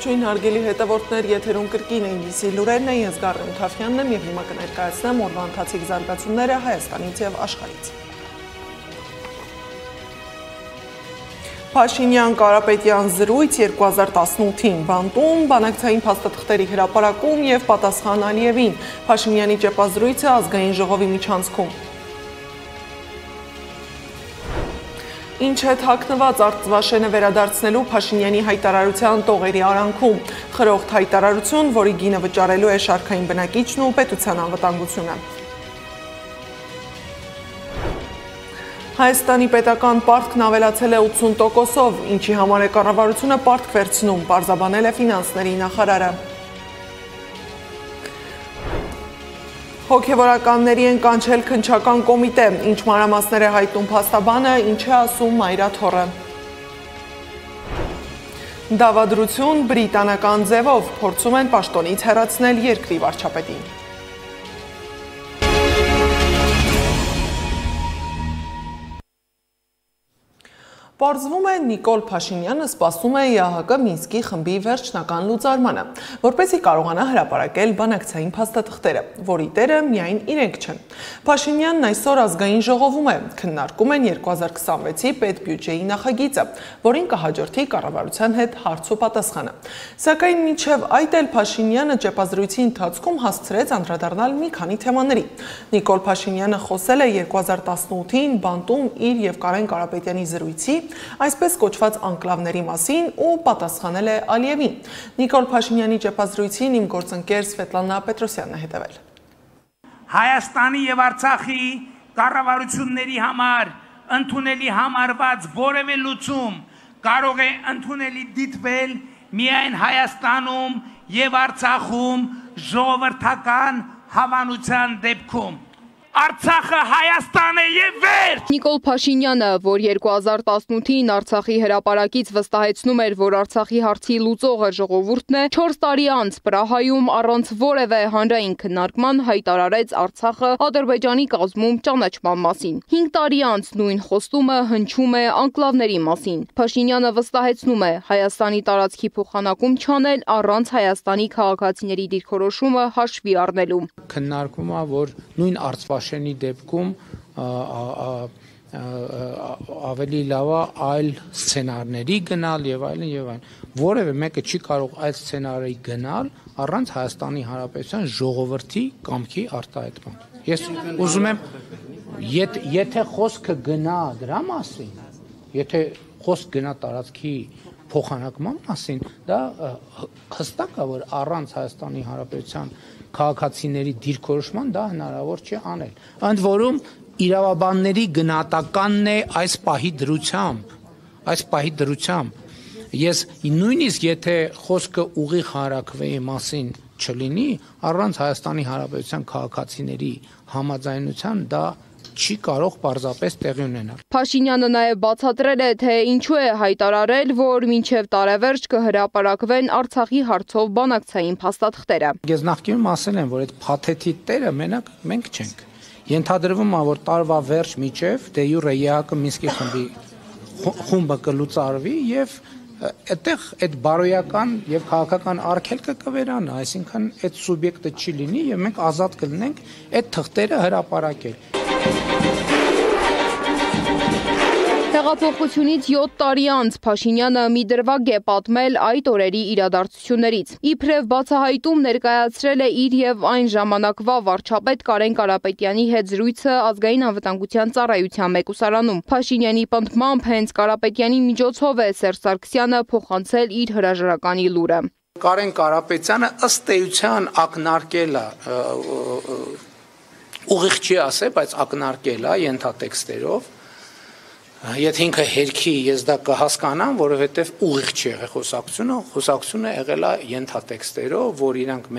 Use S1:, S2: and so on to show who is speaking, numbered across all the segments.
S1: Ողջույն հարգելի հետևորդներ, եթերում կրկին ABC լուրերն են, ես Գառնիկ Թավթյանն եմ եւ հիմա կներկայացնեմ օրվա ընթացիկ զարգացումները Հայաստանից եւ աշխարհից։ Փաշինյան Կարապետյան զրույց 2018-ին Բանտում, բանակցային փաստաթղթերի հրապարակում եւ պատասխան Ալիևին, Փաշինյանի ճեպազրույցը ազգային ժողովի միջանցքում։ Ինչ հետ հագնված Արծվաշենը վերադարձնելու Փաշինյանի հայտարարության տողերի արանքում, խրոխտ հայտարարություն, որի գինը վճարելու է շարքային բնակիչն ու պետության անվտանգությունը։ Հայաստանի պետական պարտքն ավելացել է 80%-ով, ինչի համար է կառավարությունը պարտք վերցնում, պարզաբանել է ֆինանսների նախարարը։ Հոգևորականների են կանչել քննչական կոմիտե, ինչ մանրամասներ է հայտնում փաստաբանը, ինչ է ասում Մայրա Թորը։ Դավադրություն բրիտանական ձևով փորձում են պաշտոնից հեռացնել երկրի վարչապետին։ Պարզվում է Նիկոլ Փաշինյանը սպասում է ԵԱՀԿ Մինսկի խմբի վերջնական լուծարմանը, որպեսզի կարողանա հրապարակել բանակցային փաստաթղթերը, որի տերը միայն իրենք չեն։ Փաշինյանն այսօր ազգային ժողովում է, քննարկում են 2026-ի պետբյուջեի նախագիծը, որին կհաջորդի կառավարության հետ հարց ու պատասխանը։ Սակայն մինչև այդ էլ Փաշինյանը ճեպազրույցի ընթացքում հասցրեց անդրադառնալ մի քանի թեմաների։ Նիկոլ Փաշինյանը խոսել է 2018-ին Բանտում իր եւ Կարեն Կարապետյանի զրույցի, այսպես կոչված անկլավների մասին ու պատասխանել է Ալիևին։ Նիկոլ Փաշինյանի ճեպազրույցին իմ գործընկեր Սվետլանա Պետրոսյանն է հետևել։
S2: Հայաստանի եւ Արցախի կառավարությունների համար ընդունելի համարված որևէ լուծում կարող է ընդունելի դիտվել միայն Հայաստանում եւ Արցախում ժողովրդական հավանության դեպքում։ Արցախը Հայաստան է եւ վեր։
S3: Նիկոլ Փաշինյանը, որ 2018-ին Արցախի հրապարակից վստահեցնում էր, որ Արցախի հարցի լուծողը ժողովուրդն է, 4 տարի անց Պրահայում առանց որևէ հանրային քննարկման հայտարարեց Արցախը Ադրբեջանի կազմում ճանաչման մասին։ 5 տարի անց նույն խոստումը հնչում է անկլավների մասին։ Փաշինյանը վստահեցնում է Հայաստանի տարածքի փոխանակում չանել առանց Հայաստանի քաղաքացիների դիրքորոշումը հաշվի առնելու։
S4: Քննարկվում է, որ նույն Արցվաշենի դեպքում ավելի լավ է այլ սցենարների գնալ եւ այլն եւ այլն։ Որևէ մեկը չի կարող այլ սցենարի գնալ առանց Հայաստանի Հանրապետության ժողովրդի կամքի արտահայտման։ Ես ուզում եմ, եթե խոսքը գնա դրա մասին, եթե խոսք գնա տարածքի փոխանակման մասին, դա հստակ է, որ առանց Հայաստանի Հանրապետության քաղաքացիների դիրքորոշման դա հնարավոր չի անել։ Ընդ որում իրավաբանների գնահատականն է այս պահի դրությամբ, ես նույնիսկ եթե խոսքը ուղիղ հանրաքվեի մասին չլինի, առանց Հայաստանի Հանրապետության քաղաքացիների համաձայնության դա չի կարող պարզապես տեղի ունենալ։
S3: Փաշինյանը նաև բացատրել է, թե ինչու է հայտարարել, որ մինչև տարեվերջ կհրապարակվեն Արցախի հարցով բանակցային փաստաթղթերը։
S4: Ես նախկինում ասել եմ, որ այդ փաթեթի տերը մենք չենք։ Ենթադրվում է, որ տարվա վերջ միջև դե յուրե ԵԱՀԿ Մինսկի խումբը կլուծարվի եւ այդտեղ այդ բարոյական եւ քաղաքական արգելքը կվերանա, այսինքն այդ սուբյեկտը չի լինի եւ մենք ազատ կլինենք այդ թղթերը հրապարակել։
S3: Հեղափոխությունից 7 տարի անց Փաշինյանը մի դրվագ է պատմել այդ օրերի իրադարձություններից։ Իբրև բացահայտում ներկայացրել է իր եւ այն ժամանակվա վարչապետ Կարեն Կարապետյանի հետ զրույցը ազգային անվտանգության ծառայության մեկուսարանում։ Փաշինյանի պնդմամբ հենց Կարապետյանի միջոցով է Սերժ Սարգսյանը փոխանցել իր հրաժարականի լուրը։
S4: Կարեն Կարապետյանը ըստ էության ակնարկել է, ուղիղ չի ասել, բայց ակնարկել է ենթատեքստերով։ Եթե ինքը հերքի ես դա կհասկանամ, որովհետև ուղիղ չի եղել խոսակցությունը եղել է ենթատեքստերով, որ իրանք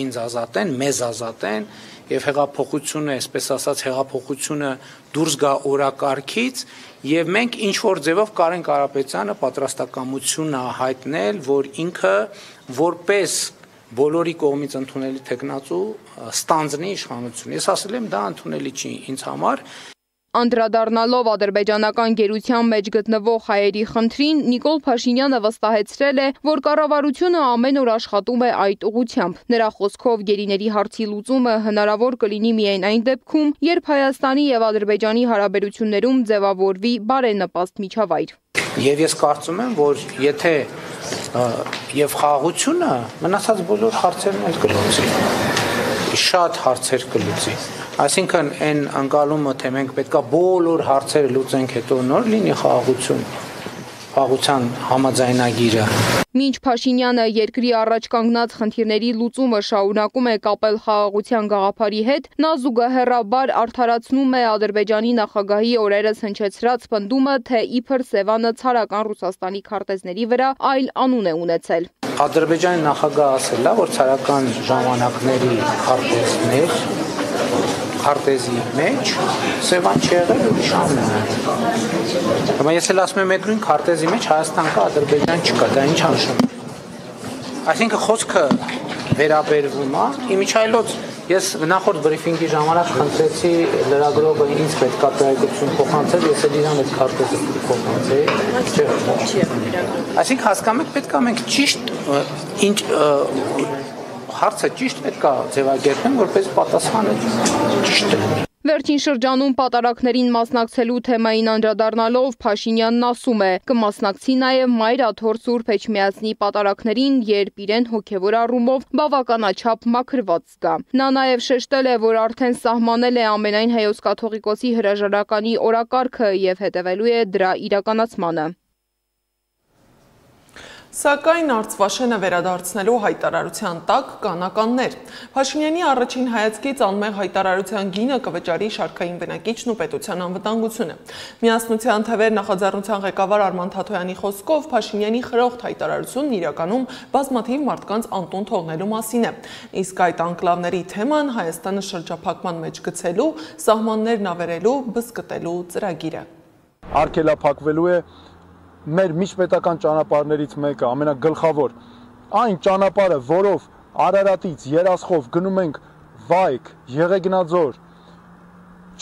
S4: ինձ ազատեն, մեզ ազատեն եւ հեղափոխությունը, այսպես ասած, հեղափոխությունը դուրս գա օրակարգից եւ մենք ինչ որ ձևով Կարեն Կարապետյանը պատրաստակամություն է հայտնել, որ ինքը որպես բոլորի կողմից ընդունելի տեխնացու ստանձնի իշխանություն։ Ես ասել եմ դա ընդունելի չի ինձ համար։
S3: Անդրադառնալով ադրբեջանական գերության մեջ գտնվող հայերի խնդրին, Նիկոլ Փաշինյանը վստահեցրել է, որ կառավարությունը ամեն օր աշխատում է այդ ուղղությամբ։ Նրա խոսքով գերիների հարցի լուծումը հնարավոր կլինի միայն այն դեպքում, երբ Հայաստանի եւ Ադրբեջանի հարաբերություններում ձևավորվի բարենպաստ միջավայր։
S4: Եվ ես կարծում եմ, որ եթե եւ խաղաղությունը մնացած բոլոր հարցերն էլ կլուծի։ Շատ հարցեր կլուծի։ Այսինքն այն անկալումը, թե մենք պետքա բոլոր հարցերը լուծենք, հետո նոր լինի խաղաղության համաձայնագիրը։
S3: Մինչ Փաշինյանը երկրի առաջ կանգնած խնդիրների լուծումը շարունակում է կապել խաղաղության գաղափարի հետ, նա զուգահեռաբար արդարացնում է Ադրբեջանի նախագահի օրերս հնչեցրած պնդումը, թե իբր Սևանը ցարական Ռուսաստանի քարտեզների վրա այլ անուն է ունեցել։
S4: Ադրբեջանի նախագահը ասել է, որ ցարական ժամանակների քարտեզի մեջ Սևան չեղել ուրիշ անուն է։ Հիմա ես էլ ասում եմ այդ նույն քարտեզի մեջ Հայաստան կա, Ադրբեջան չկա, դա ինչ անշում։ Այսինքն խոսքը վերաբերվում է, իմիջայլոց ես նախորդ բրիֆինգի ժամանակ խնդրեցի լրագրողը ինձ պետքա տեղեկություն փոխանցել, ես էլ իրան այդ քարտեզը փոխանցեի։ Այսինքն հասկանում եք, պետքա մենք ճիշտ ինչ հարցը ճիշտ պետքա ձևակերպենք, որպես պատասխանը ճիշտ է։
S3: Վերջին շրջանում պատարակներին մասնակցելու թեմային անդրադառնալով Փաշինյանն ասում է, կմասնակցի նաև Մայրաթոր Սուրբ Էջմիածնի պատարակներին, երբ իրեն հոգևոր առումով բավականաչափ մաքրված զգա։ Նա նաև շեշտել է, որ արդեն սահմանել է ամենայն հայոց կաթողիկոսի հրաժարականի օրակարգը եւ հետևելու է դրա իրականացմանը։
S1: Սակայն Արցվաշենը վերադարձնելու հայտարարության տակ կան ականներ։ Փաշինյանի առաջին հայացքից անմեղ հայտարարության գինը կվճարի շարքային բնակիչն ու պետության անվտանգությունը։ Միասնության թվեր նախաձեռնության ղեկավար Արման Թաթոյանի խոսքով Փաշինյանի խրոխտ հայտարարությունն իրականում բազմաթիվ մարդկանց անտուն թողնելու մասին է։ Իսկ այդ անկլավների թեման Հայաստանը շրջափակման մեջ գցելու, սահմաններն ավերելու, բզկտելու ծրագիրը։
S5: Արգելափակվելու է մեր միջպետական ճանապարհներից մեկը, ամենագլխավոր, այն ճանապարհը, որով Արարատից Երասխով գնում ենք Վայք, Եղեգնաձոր,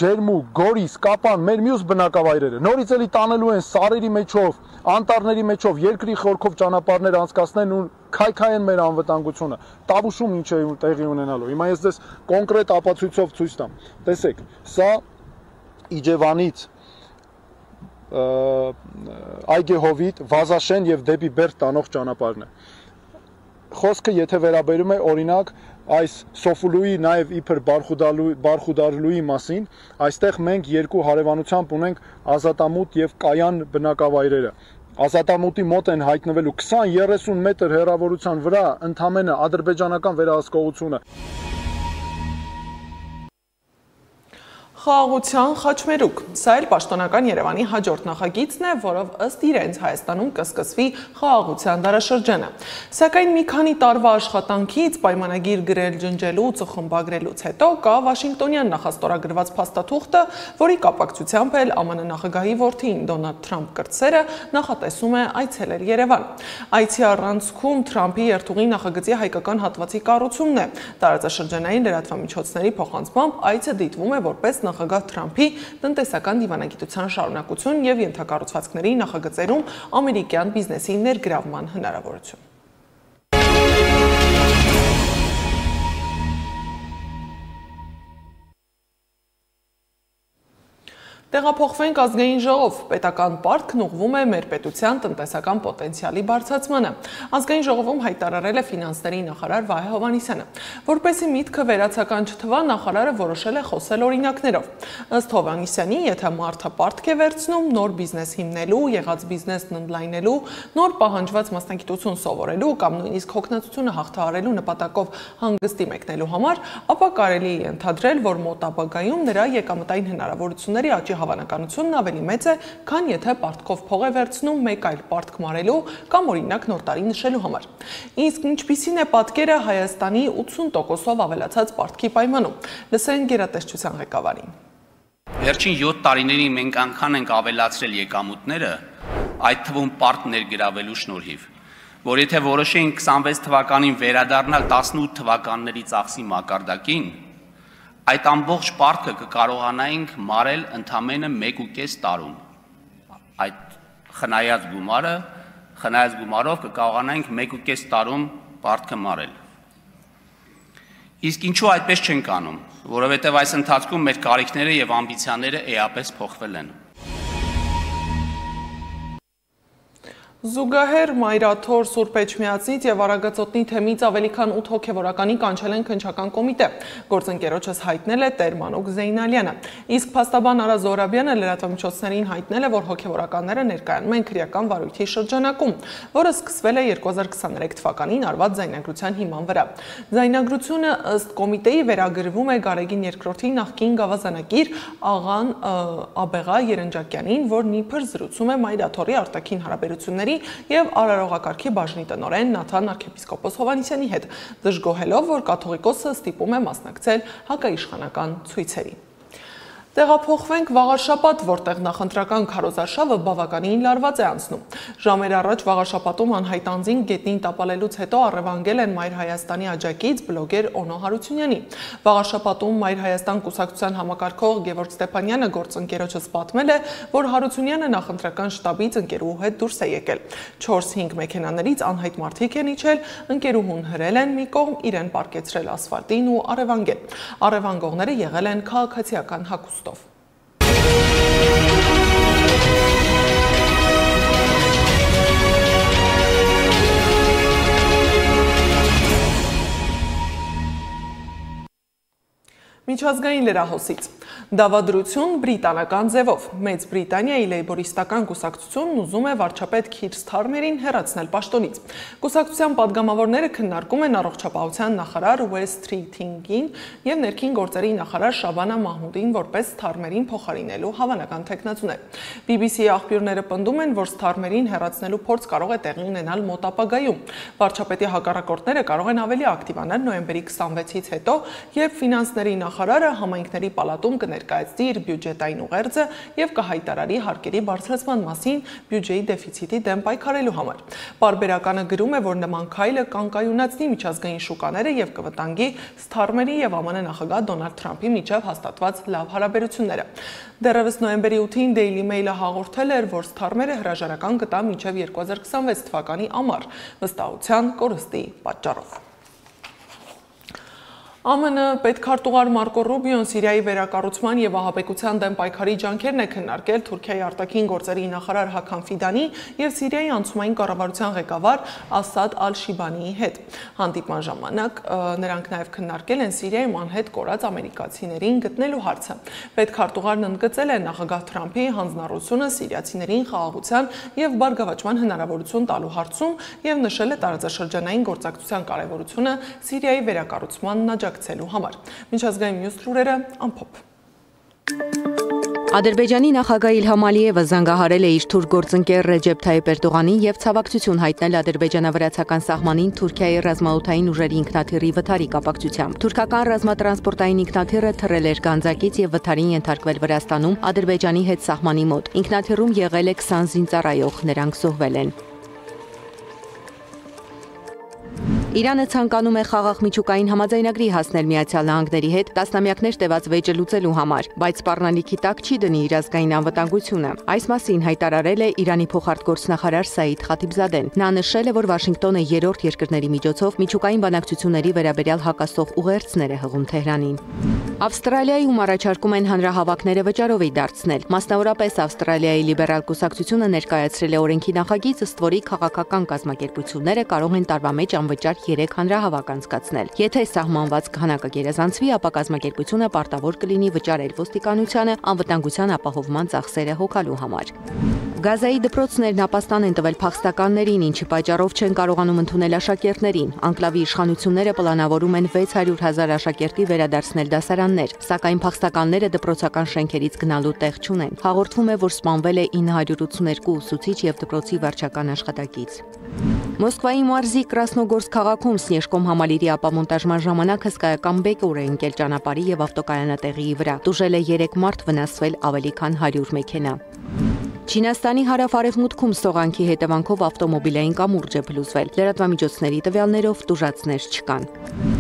S5: Ջերմուկ, Գորիս, Կապան, մեր մյուս բնակավայրերը, նորից էլի տանելու են սարերի մեջով, անտառների մեջով, երկրի խորքով ճանապարհներ անցկացնեն ու քայքայեն մեր անվտանգությունը, Տավուշում ինչ է տեղի ունենալու։ Հիմա ես դες կոնկրետ ապացույցով ցույց տամ։ Տեսեք, սա Իջևանից Այգեհովիտ, Վազաշեն եւ դեպի Բերդ տանող ճանապարհն է։ Խոսքը եթե վերաբերում է օրինակ այս Սոֆուլուի նաեւ իբր Բարխուդարլուի մասին, այստեղ մենք երկու հարևանությամբ ունենք Ազատամուտ եւ Կայան բնակավայրերը։ Ազատամուտի մոտ են հայտնվելու 20-30 մետր հեռավորության վրա ընդամենը ադրբեջանական վերահսկողությունը։
S1: Խաղաղության խաչմերուկ։ Սա էլ պաշտոնական Երևանի հաջորդ նախագիծն է, որով ըստ իրենց Հայաստանում կսկսվի խաղաղության դարաշրջանը։ Սակայն մի քանի տարվա աշխատանքից պայմանագիր գրել ջնջելու, ծխմբագրելուց հետո կա Վաշինգտոնյան նախաստորագրված փաստաթուղթը, որի կապակցությամբ էլ ԱՄՆ նախագահի որդին Դոնալդ Թրամփ կրտսերը նախատեսում է այցելել Երևան։ Այցի առանցքում Թրամփի երթուղի նախագծի հայկական հատվածի կառուցումն է։ Տարածաշրջանային լրատվամիջոցների փոխանցմամբ այցը դիտվում է որպես նախագահ Թրամփի տնտեսական դիվանագիտության շարունակություն եւ ենթակառուցվածքների նախագծերում ամերիկյան բիզնեսի ներգրավման հնարավորություն։ Տեղափոխվենք ազգային ժողով, պետական պարտքն ուղղվում է մեր պետության տնտեսական պոտենցիալի բարձրացմանը։ Ազգային ժողովում հայտարարել է ֆինանսների նախարար Վահե Հովհաննիսյանը։ Որպեսզի միտքը վերացական չթվա, նախարարը որոշել է խոսել օրինակներով։ Ըստ Հովհաննիսյանի, եթե մարդը պարտք է վերցնում նոր բիզնես հիմնելու, եղած բիզնեսն ընդլայնելու, նոր պահանջված մասնագիտություն սովորելու կամ նույնիսկ հոգնածությունը հաղթահարելու նպատակով հանգստի մեկնելու համար, ապա կարելի է ենթադրել, որ մոտ ապագայում նրա եկամտային հնարավորությունների աճի հավանականությունն ավելի մեծ է, քան եթե պարտքով փող է վերցնում մեկ այլ պարտք մարելու կամ օրինակ նոր տարի նշելու համար։ Իսկ ինչպիսին է պատկերը Հայաստանի 80%-ով ավելացած պարտքի պայմանում։ Լսենք գերատեսչության ղեկավարին։
S6: Վերջին 7 տարիներին մենք անգամ ենք ավելացրել եկամուտները, այդ թվում պարտ ներգրավելու շնորհիվ, որ եթե որոշենք 26 թվականին վերադառնալ 18 թվականների ծախսի մակարդակին, այդ ամբողջ պարտքը կկարողանայինք մարել ընդամենը 1.5 տարում։ Այդ խնայած գումարով կկարողանայինք 1.5 տարում պարտքը մարել։ Իսկ ինչու այդպես չենք անում, որովհետև այս ընթացքում մեր կարիքները եւ ամբիցիաները էապես փոխվել են։
S1: Զուգահեռ Մայրաթոր Սուրբ Էջմիածնից եւ Արագածոտնի թեմից ավելի քան 8 հոգեվորականի կանչել են քննչական կոմիտե։ Գործընկերոջս հայտնել է Տեր Մանուկ Զեյնալյանը։ Իսկ փաստաբան Արա Զոհրաբյանը լրատվամիջոցներին հայտնել է, որ հոգեվորականները ներկայանում են քրեական վարույթի շրջանակում, որը սկսվել է 2023 թվականին արված ձայնագրության հիման վրա։ Ձայնագրությունը ըստ կոմիտեի վերագրվում է Գարեգին II-ի նախկին գավազանակիր Աղան Աբեղա Երնջակյանին, որն իբր զրուցում է Մայրաթորի արտաքին հարաբերությունների եւ արարողակարգի բաժնի տնօրեն Նաթան arczepiskopos Հովհաննիսյանի հետ, դժգոհելով, որ կաթողիկոսը ստիպում է մասնակցել հակաիշխանական ցույցերի։ Տեղափոխվենք Վաղարշապատ, որտեղ նախընտրական քարոզարշավը բավականին լարված է անցնում։ Ժամեր առաջ Վաղարշապատում անհայտ անձին գետնին տապալելուց հետո առևանգել են Մայր Հայաստանի աջակից բլոգեր Օնո Հարությունյանի։ Վաղարշապատում Մայր Հայաստան կուսակցության համակարգող Գևորգ Ստեփանյանը գործընկերոջս պատմել է, որ Հարությունյանը նախընտրական շտաբից ընկերուհու հետ դուրս է եկել։ 4-5 մեքենաներից անհայտ մարդիկ են իջել, ընկերուհուն հրել են մի կողմ, իրեն պարկեցրել ասֆալտին ու առևանգել։ Առևանգողները եղել են քաղաքացիական հագուստ։ Միջազգային լրահոսից դավադրություն բրիտանական ձևով Մեծ Բրիտանիայի լեյբորիստական կուսակցությունն ուզում է վարչապետ Քիր Սթարմերին հեռացնել պաշտոնից։ Կուսակցության падգամավորները քննարկում են առողջապահության նախարար Ուես Սթրիթինգին եւ ներքին գործերի նախարար Շաբանա Մահմուդին որպես Սթարմերին փոխարինելու հավանական թեկնածուներ։ BBC-ի աղբյուրները պնդում են, որ Սթարմերին հեռացնելու փորձ կարող է տեղի ունենալ մոտ ապագայում։ Վարչապետի հակառակորդները կարող են ավելի ակտիվանալ նոյեմբերի 26-ից հետո, երբ ֆինանսների նախարարը համայնքների պալատում կներկայացնի իր բյուջետային ուղերձը եւ կհայտարարի հարկերի բարձրացման մասին բյուջեի դեֆիցիտի դեմ պայքարելու համար։ Պարբերականը գրում է, որ նման քայլը կանկայունացնի միջազգային շուկաները եւ կվտանգի Սթարմերի եւ ԱՄՆ նախագահ Դոնալդ Թրամփի միջև հաստատված լավ հարաբերությունները։ Դեռևս նոյեմբերի 8-ին Daily Mail-ը հաղորդել էր, որ Սթարմերը հրաժարական կտա մինչև 2026 թվականի ամառ վստահության կորստի պատճառով։ ԱՄՆ պետքարտուղար Մարկո Ռուբիոն Սիրիայի վերակառուցման եւ ահաբեկության դեմ պայքարի ջանքերն է քննարկել Թուրքիայի արտաքին գործերի նախարար Հական Ֆիդանի եւ Սիրիայի անցումային կառավարության ղեկավար Ասադ Ալ-Շիբանիի հետ։ Հանդիպման ժամանակ նրանք նաեւ քննարկել են Սիրիայում անհետ կորած ամերիկացիներին գտնելու հարցը։ Պետքարտուղարն ընդգծել է նախագահ Թրամփի հանձնառությունը սիրիացիներին խաղաղության եւ բարգավաճման հնարավորություն տալու հարցում եւ նշել է տարածաշրջանային գործակցության կարեւորությունը Սիրիայի վերակառուցմանն աջակցելու համար։ Միջազգային մյուս լուրերը ամփոփ։
S7: Ադրբեջանի նախագահ Իլհամ Ալիևը զանգահարել է իր թուրք գործընկեր Ռեջեփ Թայիփ Էրդողանին եւ ցավակցություն հայտնել ադրբեջանա-վրացական սահմանին Թուրքիայի ռազմաօդային ուժերի ինքնաթիռի վթարի կապակցությամբ։ Թուրքական ռազմատրանսպորտային ինքնաթիռը թռել էր Գանձակից եւ վթարին ենթարկվել Վրաստանում Ադրբեջանի հետ սահմանի մոտ։ Ինքնաթիռում եղել է 20 զինծառայող, նրանք զոհվել են։ Իրանը ցանկանում է խաղաղ միջուկային համաձայնագրի հասնել Միացյալ Նահանգների հետ տասնամյակներ տևած վեճը լուծելու համար, բայց սպառնալիքի տակ չի դնի իր ազգային անվտանգությունը։ Այս մասին հայտարարել է Իրանի փոխարտգործնախարար Սաիդ Խաթիբզադեն։ Նա նշել է, որ Վաշինգտոնը երրորդ երկրների միջոցով միջուկային բանակցությունների վերաբերյալ հակասող ուղերձներ է հղում Թեհրանին։ Ավստրալիայում առաջարկում են հանրահավաքները վճարովի դարձնել։ Մասնավորապես Ավստրալիայի լիբերալ կուսակցությունը ներկայացրել է օրենքի նախագիծ, ըստ որի քաղաքական կազմակերպությունները կարող են տարվա մեջ անվճար 3 հանրահավաք անցկացնել։ Եթե սահմանված քանակը գերազանցվի, ապա կազմակերպությունը պարտավոր կլինի վճարել ոստիկանությանը անվտանգության ապահովման ծախսերը հոգալու համար։ Գազայի դպրոցներն ապաստան են տվել փախստականներին, ինչի պատճառով չեն կարողանում ընդունել աշակերտներին։ Անկլավի իշխանությունները պլանավորում են 600,000 աշակերտի վերադարձնել դասարաններ, սակայն փախստականները դպրոցական շենքերից գնալու տեղ չունեն։ Հաղորդվում է, որ սպանվել է 982 ուսուցիչ եւ դպրոցի վարչական աշխատակից։ Մոսկվայի մարզի Կրասնոգորսկ քաղաքում Սնեժկոմ համալիրի ապամոնտաժման ժամանակ հսկայական բեկոր է ընկել ճանապարհի եւ ավտոկայանատեղիի վրա։ Տուժել է 3 մարդ, վնասվել ավելի քան 100 մեքենա։ Չինաստանի հարավ-արևմուտքում սողանքի հետևանքով ավտոմոբիլային կամուրջ է փլուզվել։ Լրատվամիջոցների տվյալներով տուժածներ չկան։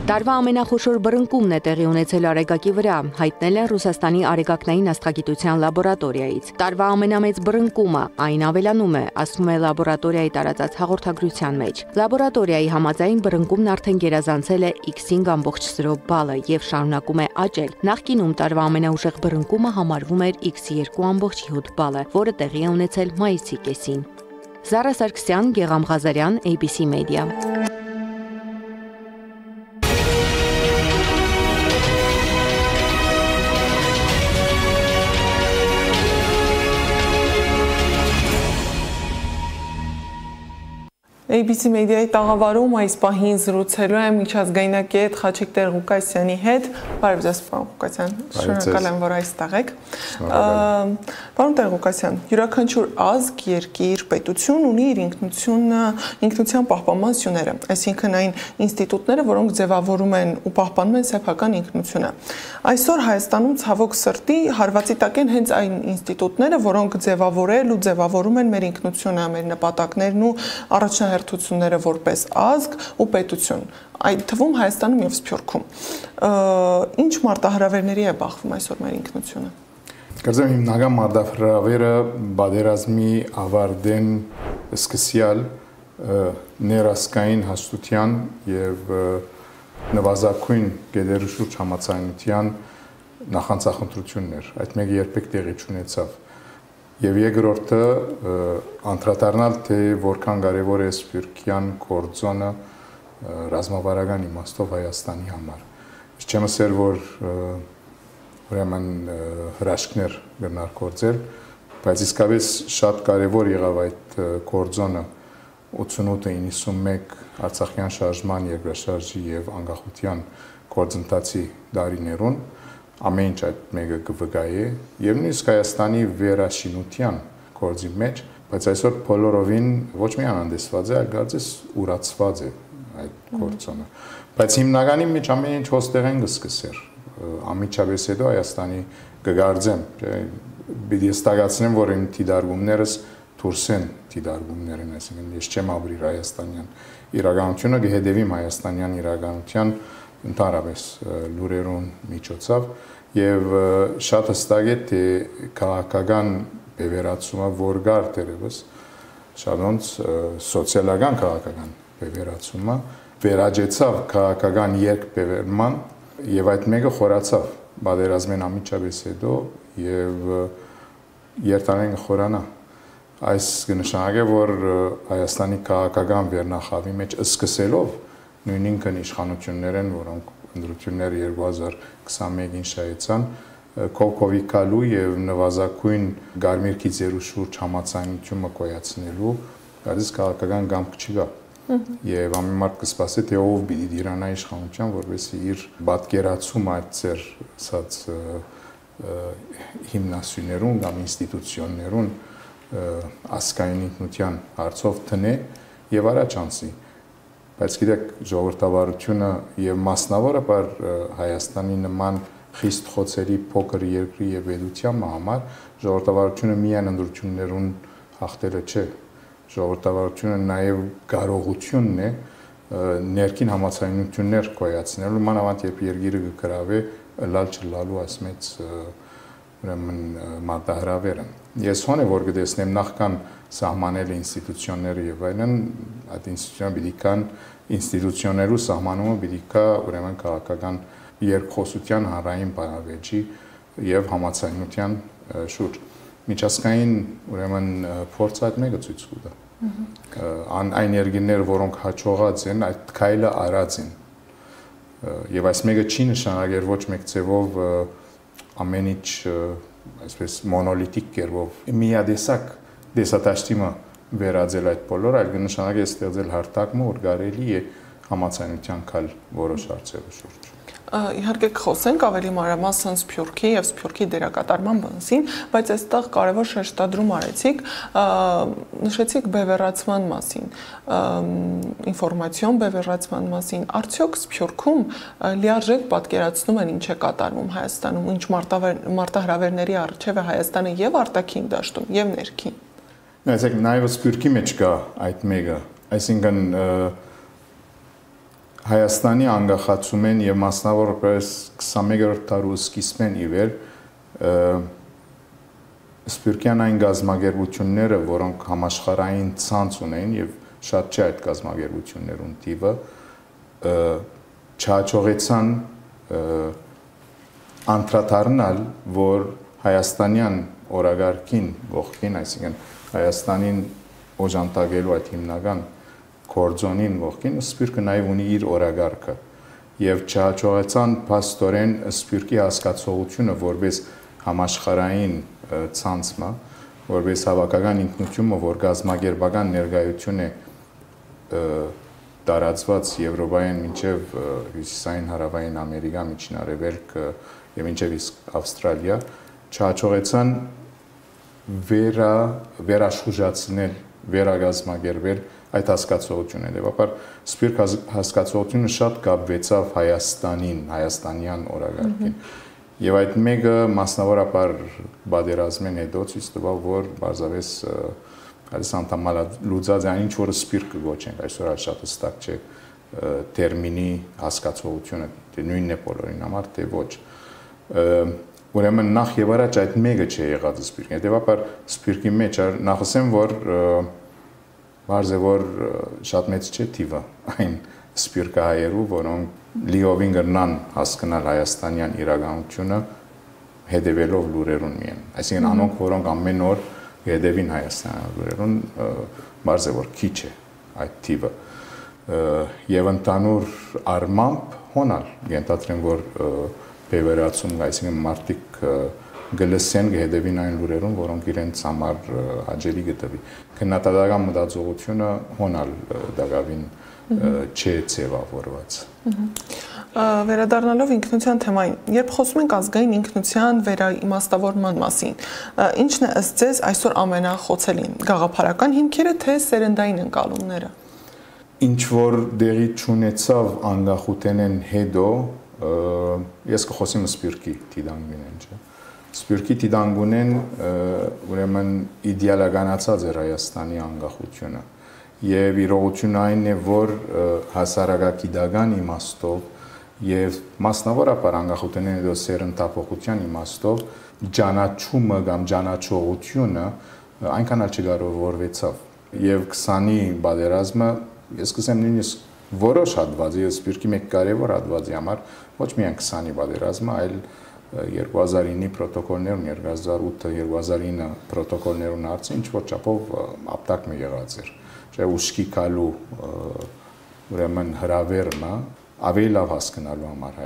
S7: Տարվա ամենախոշոր բռնկումն է տեղի ունեցել Արեգակի վրա, հայտնել է Ռուսաստանի արեգակնային աստղագիտության լաբորատորիայից։ Տարվա ամենամեծ բռնկումը այն ավելանում է, ասվում է լաբորատորիայի տարածած հաղորդագրության մեջ։ Լաբորատորիայի համաձայն բռնկումն արդեն գերազանցել է X5.0 բալը եւ շարունակում է աճել։ Նախկինում տարվա ամենաուժեղ բռնկումը համարվում էր X2.7 բալը, որը տեղի է ունեցել մայիսի կեսին։ Զարա Սարգսյան, Գեգամ Ղազարյան, ABC Media։
S1: ABC Media-ի տաղավարում այս պահին զրուցելու եմ միջազգայնակետ Խաչիկ Տեր-Ղուկասյանի հետ։ Բարև ձեզ, պարոն Ղուկասյան, շնորհակալ եմ, որ այստեղ եք։ Պարոն Տեր-Ղուկասյան, յուրաքանչյուր ազգ, երկիր, պետություն ունի իր ինքնության պահպանման սյուները, այսինքն այն ինստիտուտները, որոնք ձևավորում են ու պահպանում են սեփական ինքնությունը։ Այսօր Հայաստանում ցավոք սրտի հարվածի տակ են հենց այն ինստիտուտները, որոնք ձևավորել ու ձևավորում են մեր ինքնությունը, մեր նպատակներն ու առաջնահերթությունները որպես ազգ ու պետություն, այդ թվում Հայաստանում եւ Սփյուռքում։ Ինչ մարտահրավերների է բախվում այսօր մեր ինքնությունը։
S8: Կարծեմ հիմնական մարտահրավերը բادرազմի ավարտեն սկսյալ ներասկային հաստության եւ նվազագույն գերերու շուրջ համացանության նախանցախնդրություններ։ Այդ մեկը երբեք տեղի չունեցավ։ Եվ երկրորդը անդրադառնալ թե որքան կարևոր է Սփյուռքյան գործոնը ռազմավարական իմաստով Հայաստանի համար։ Չեմ ասել, որ ուրեմն հրաշքներ գնար գործել, բայց իսկապես շատ կարևոր եղավ այդ գործոնը 88-91 Արցախյան շարժման, երկրաշարժի եւ անկախության գործընթացի դարիներուն ամեն ինչ այդ մեկը կվգայի եւ նույնիսկ Հայաստանի վերաշինության գործի մեջ, բայց այսօր բոլորովին ոչ միայն հանդեսված է, այլ կարծես ուրացված է այդ գործոնը։ Բայց հիմնականի մեջ ամեն ինչ հոստեղ են գսկսեր։ Ամիջապես հետո Հայաստանի կգարձեմ, պիտի ստացնեմ, որ իմ դիդարգումներս դուրս են դիդարգումներն, այսինքն ես չեմ ապրի հայաստանյան իրականությունը, կհետևիմ հայաստանյան իրականության ընդհանրապես լուրերուն միջոցով եւ շատ հստակ է թե քաղաքական բևեռացումը որ գար դերևս շատ ոնց սոցիալական քաղաքական բևեռացումը վերաճեցավ քաղաքական երկբևեռման եւ այդ մեկը խորացավ բادرազմեն ամիջապես հետո եւ երթանեն խորանա այս կնշանակե որ Հայաստանի քաղաքական վերնախավի մեջ սկսելով նույն ինքն իշխանություններ են, որոնք ընդրությունները 2021-ին շահեցան, կողքովիկալու եւ նվազագույն գարմիր գիծերու շուրջ համացանությունը կոյացնելու, բայց քաղաքական գամք չկա։ Եվ ամեն մարդ կսպասի թե ով պիտի դիրանա իշխանության, որովհետեւ իր պատկերացումը այդ ծեր ասած հիմնասյուներուն կամ ինստիտուցիոններուն ասկային ինքնության հարցով տնե եւ առաջ անցի։ Բայց գիտեք ժողովրդավարությունը եւ մասնավորապես Հայաստանի նման խիստ խոցերի փոքր երկրի եւ պետության համար ժողովրդավարությունը միայն ընդրություններուն հաղթելը չէ։ Ժողովրդավարությունը նաեւ կարողությունն է ներքին համացանություններ կոյացնելու, մանավանդ երբ երկիրը կգրավե լալ չլալու ասմեց ուրեմն մարտահրավերը։ Ես հոնե որ կտեսնեմ նախքան սահմանել ինստիտուցիոնները եւ այլն, այդ ինստիտուցիոնները պիտի կան ինստիտուցիոներու սահմանումը պիտի կա ուրեմն քաղաքական երկխոսության հանրային բանավեճի եւ համացանության շուրջ։ Միջազգային ուրեմն փորձը այդ մեկը ցույց կտա։ Այն երկրներ, որոնք հաջողած են, այդ քայլը արած են։ Եվ այս մեկը չի նշանակել ոչ մեկ ձևով ամեն ինչ այսպես մոնոլիտիկ կերպով միադեսակ դեսատաշտիմը վերածել այդ բոլորը, այլ կնշանակի է ստեղծել հարթակը, որ կարելի է համացանության կալ որոշ հարցերու շուրջ։
S1: Իհարկե խոսենք ավելի մանրամասն Սփյուռքի եւ Սփյուռքի դերակատարման մասին, բայց այստեղ կարևոր շեշտադրում արեցիք, նշեցիք բևեռացման մասին, ինֆորմացիոն բևեռացման մասին, արդյոք Սփյուռքում լիարժեք պատկերացնում են ինչ է կատարվում Հայաստանում, ինչ մարտահրավերների առջև է Հայաստանը եւ արտաքին դաշտում եւ ներքին։
S8: Այսինքն նաեւ Սփյուռքի մեջ կա այդ մեկը, այսինքն Հայաստանի անկախացում են եւ մասնավորապես 21-րդ դարու սկիզբին ի վեր Սփյուռքյան այն գազագերբությունները, որոնք համաշխարհային ցանց ունեն եւ շատ չէ այդ գազագերբություններուն տիպը, չհաջողեցան անդրադառնալ, որ հայաստանյան օրագարկին ողքին, այսինքն Հայաստանին օժանդակելու այդ հիմնական կորձոնին ողքին Սփյուռքը նաև ունի իր օրագարկը եւ չհաջողեցան փաստորեն Սփյուռքի հասկացողությունը որպես համաշխարհային ցանցը, որպես հավաքական ինքնությունը, որ գազագերբական ներկայություն է տարածված Եվրոպայում մինչև հյուսիսային հարավային Ամերիկա, Միջին Արևելք եւ մինչև Ավստրալիա, չհաջողեցան վերաշխուժացնել, վերագազմագերբել այդ հասկացողությունը, դեպաբար Սփյուռք հասկացողությունը շատ կապվեցավ Հայաստանին, հայաստանյան օրագարկին։ Եվ այդ մեկը մասնավորապես բادرազմեն հետո ցույց տվավ, որ բարձավես այս անդամալուծած այն ինչ որ Սփյուռք կգոչենք, այսօր շատ հստակ չէ տերմինի հասկացողությունը, թե նույնն է բոլորին համար, թե ոչ։ Ուրեմն նախ եւ առաջ այդ մեկը չէ եղած Սփյուռքի։ Դեպաբար Սփյուռքի մեջ նախ ասեմ, որ Բարձր որ շատ մեծ չէ թիվը այն սփյուռքահայերու, որոնք լիովին կրնան հասկանալ հայաստանյան իրականությունը հետևելով լուրերուն միայն։ Այսինքն անոնք, որոնք ամեն օր հետևին հայաստանյան լուրերուն, բարձր որ քիչ է այդ թիվը։ Եվ ընդհանուր առմամբ հոնալ ենթադրեմ, որ բևեռացում, այսինքն մարդիկ գլսեն գհետևին այն լուրերուն, որոնք իրենց համար հաջելի գտվի։ Քննադատական մտածողությունը հոնալ դակավին չէ ձևավորված։
S1: Վերադառնալով ինքնության թեմային, երբ խոսում ենք ազգային ինքնության վերաիմաստավորման մասին, ինչն է ըստ ձեզ այսօր ամենախոցելին, գաղափարական հիմքերը, թե սերնդային ընկալումները։
S8: Ինչ որ դեղի չունեցավ անկախութենեն հետո, ես կխոսեմ Սփյուռքի դիդանգին, չէ։ Սփյուռքի դիդանգունեն ուրեմն իդեալականացած էր Հայաստանի անկախությունը եւ իրողությունը այն է, որ հասարակագիտական իմաստով եւ մասնավորապես անկախութենեն հետո սերնդափոխության իմաստով ճանաչումը կամ ճանաչողությունը այնքան էլ չկարողորվեցավ եւ 20-ի բادرազմը ես կսեմ նույնիսկ որոշ հատվածի Սփյուռքի մեկ կարևոր հատվածի համար ոչ միայն 20-ի բادرազմը, այլ 2009-ի պրոտոկոլներուն, 2008-2009 պրոտոկոլներուն հարցը ինչ որ չափով ապտակ մի եղած էր։ Չէ, ուշքի գալու ուրեմն հրավերն ավելի լավ հասկանալու համար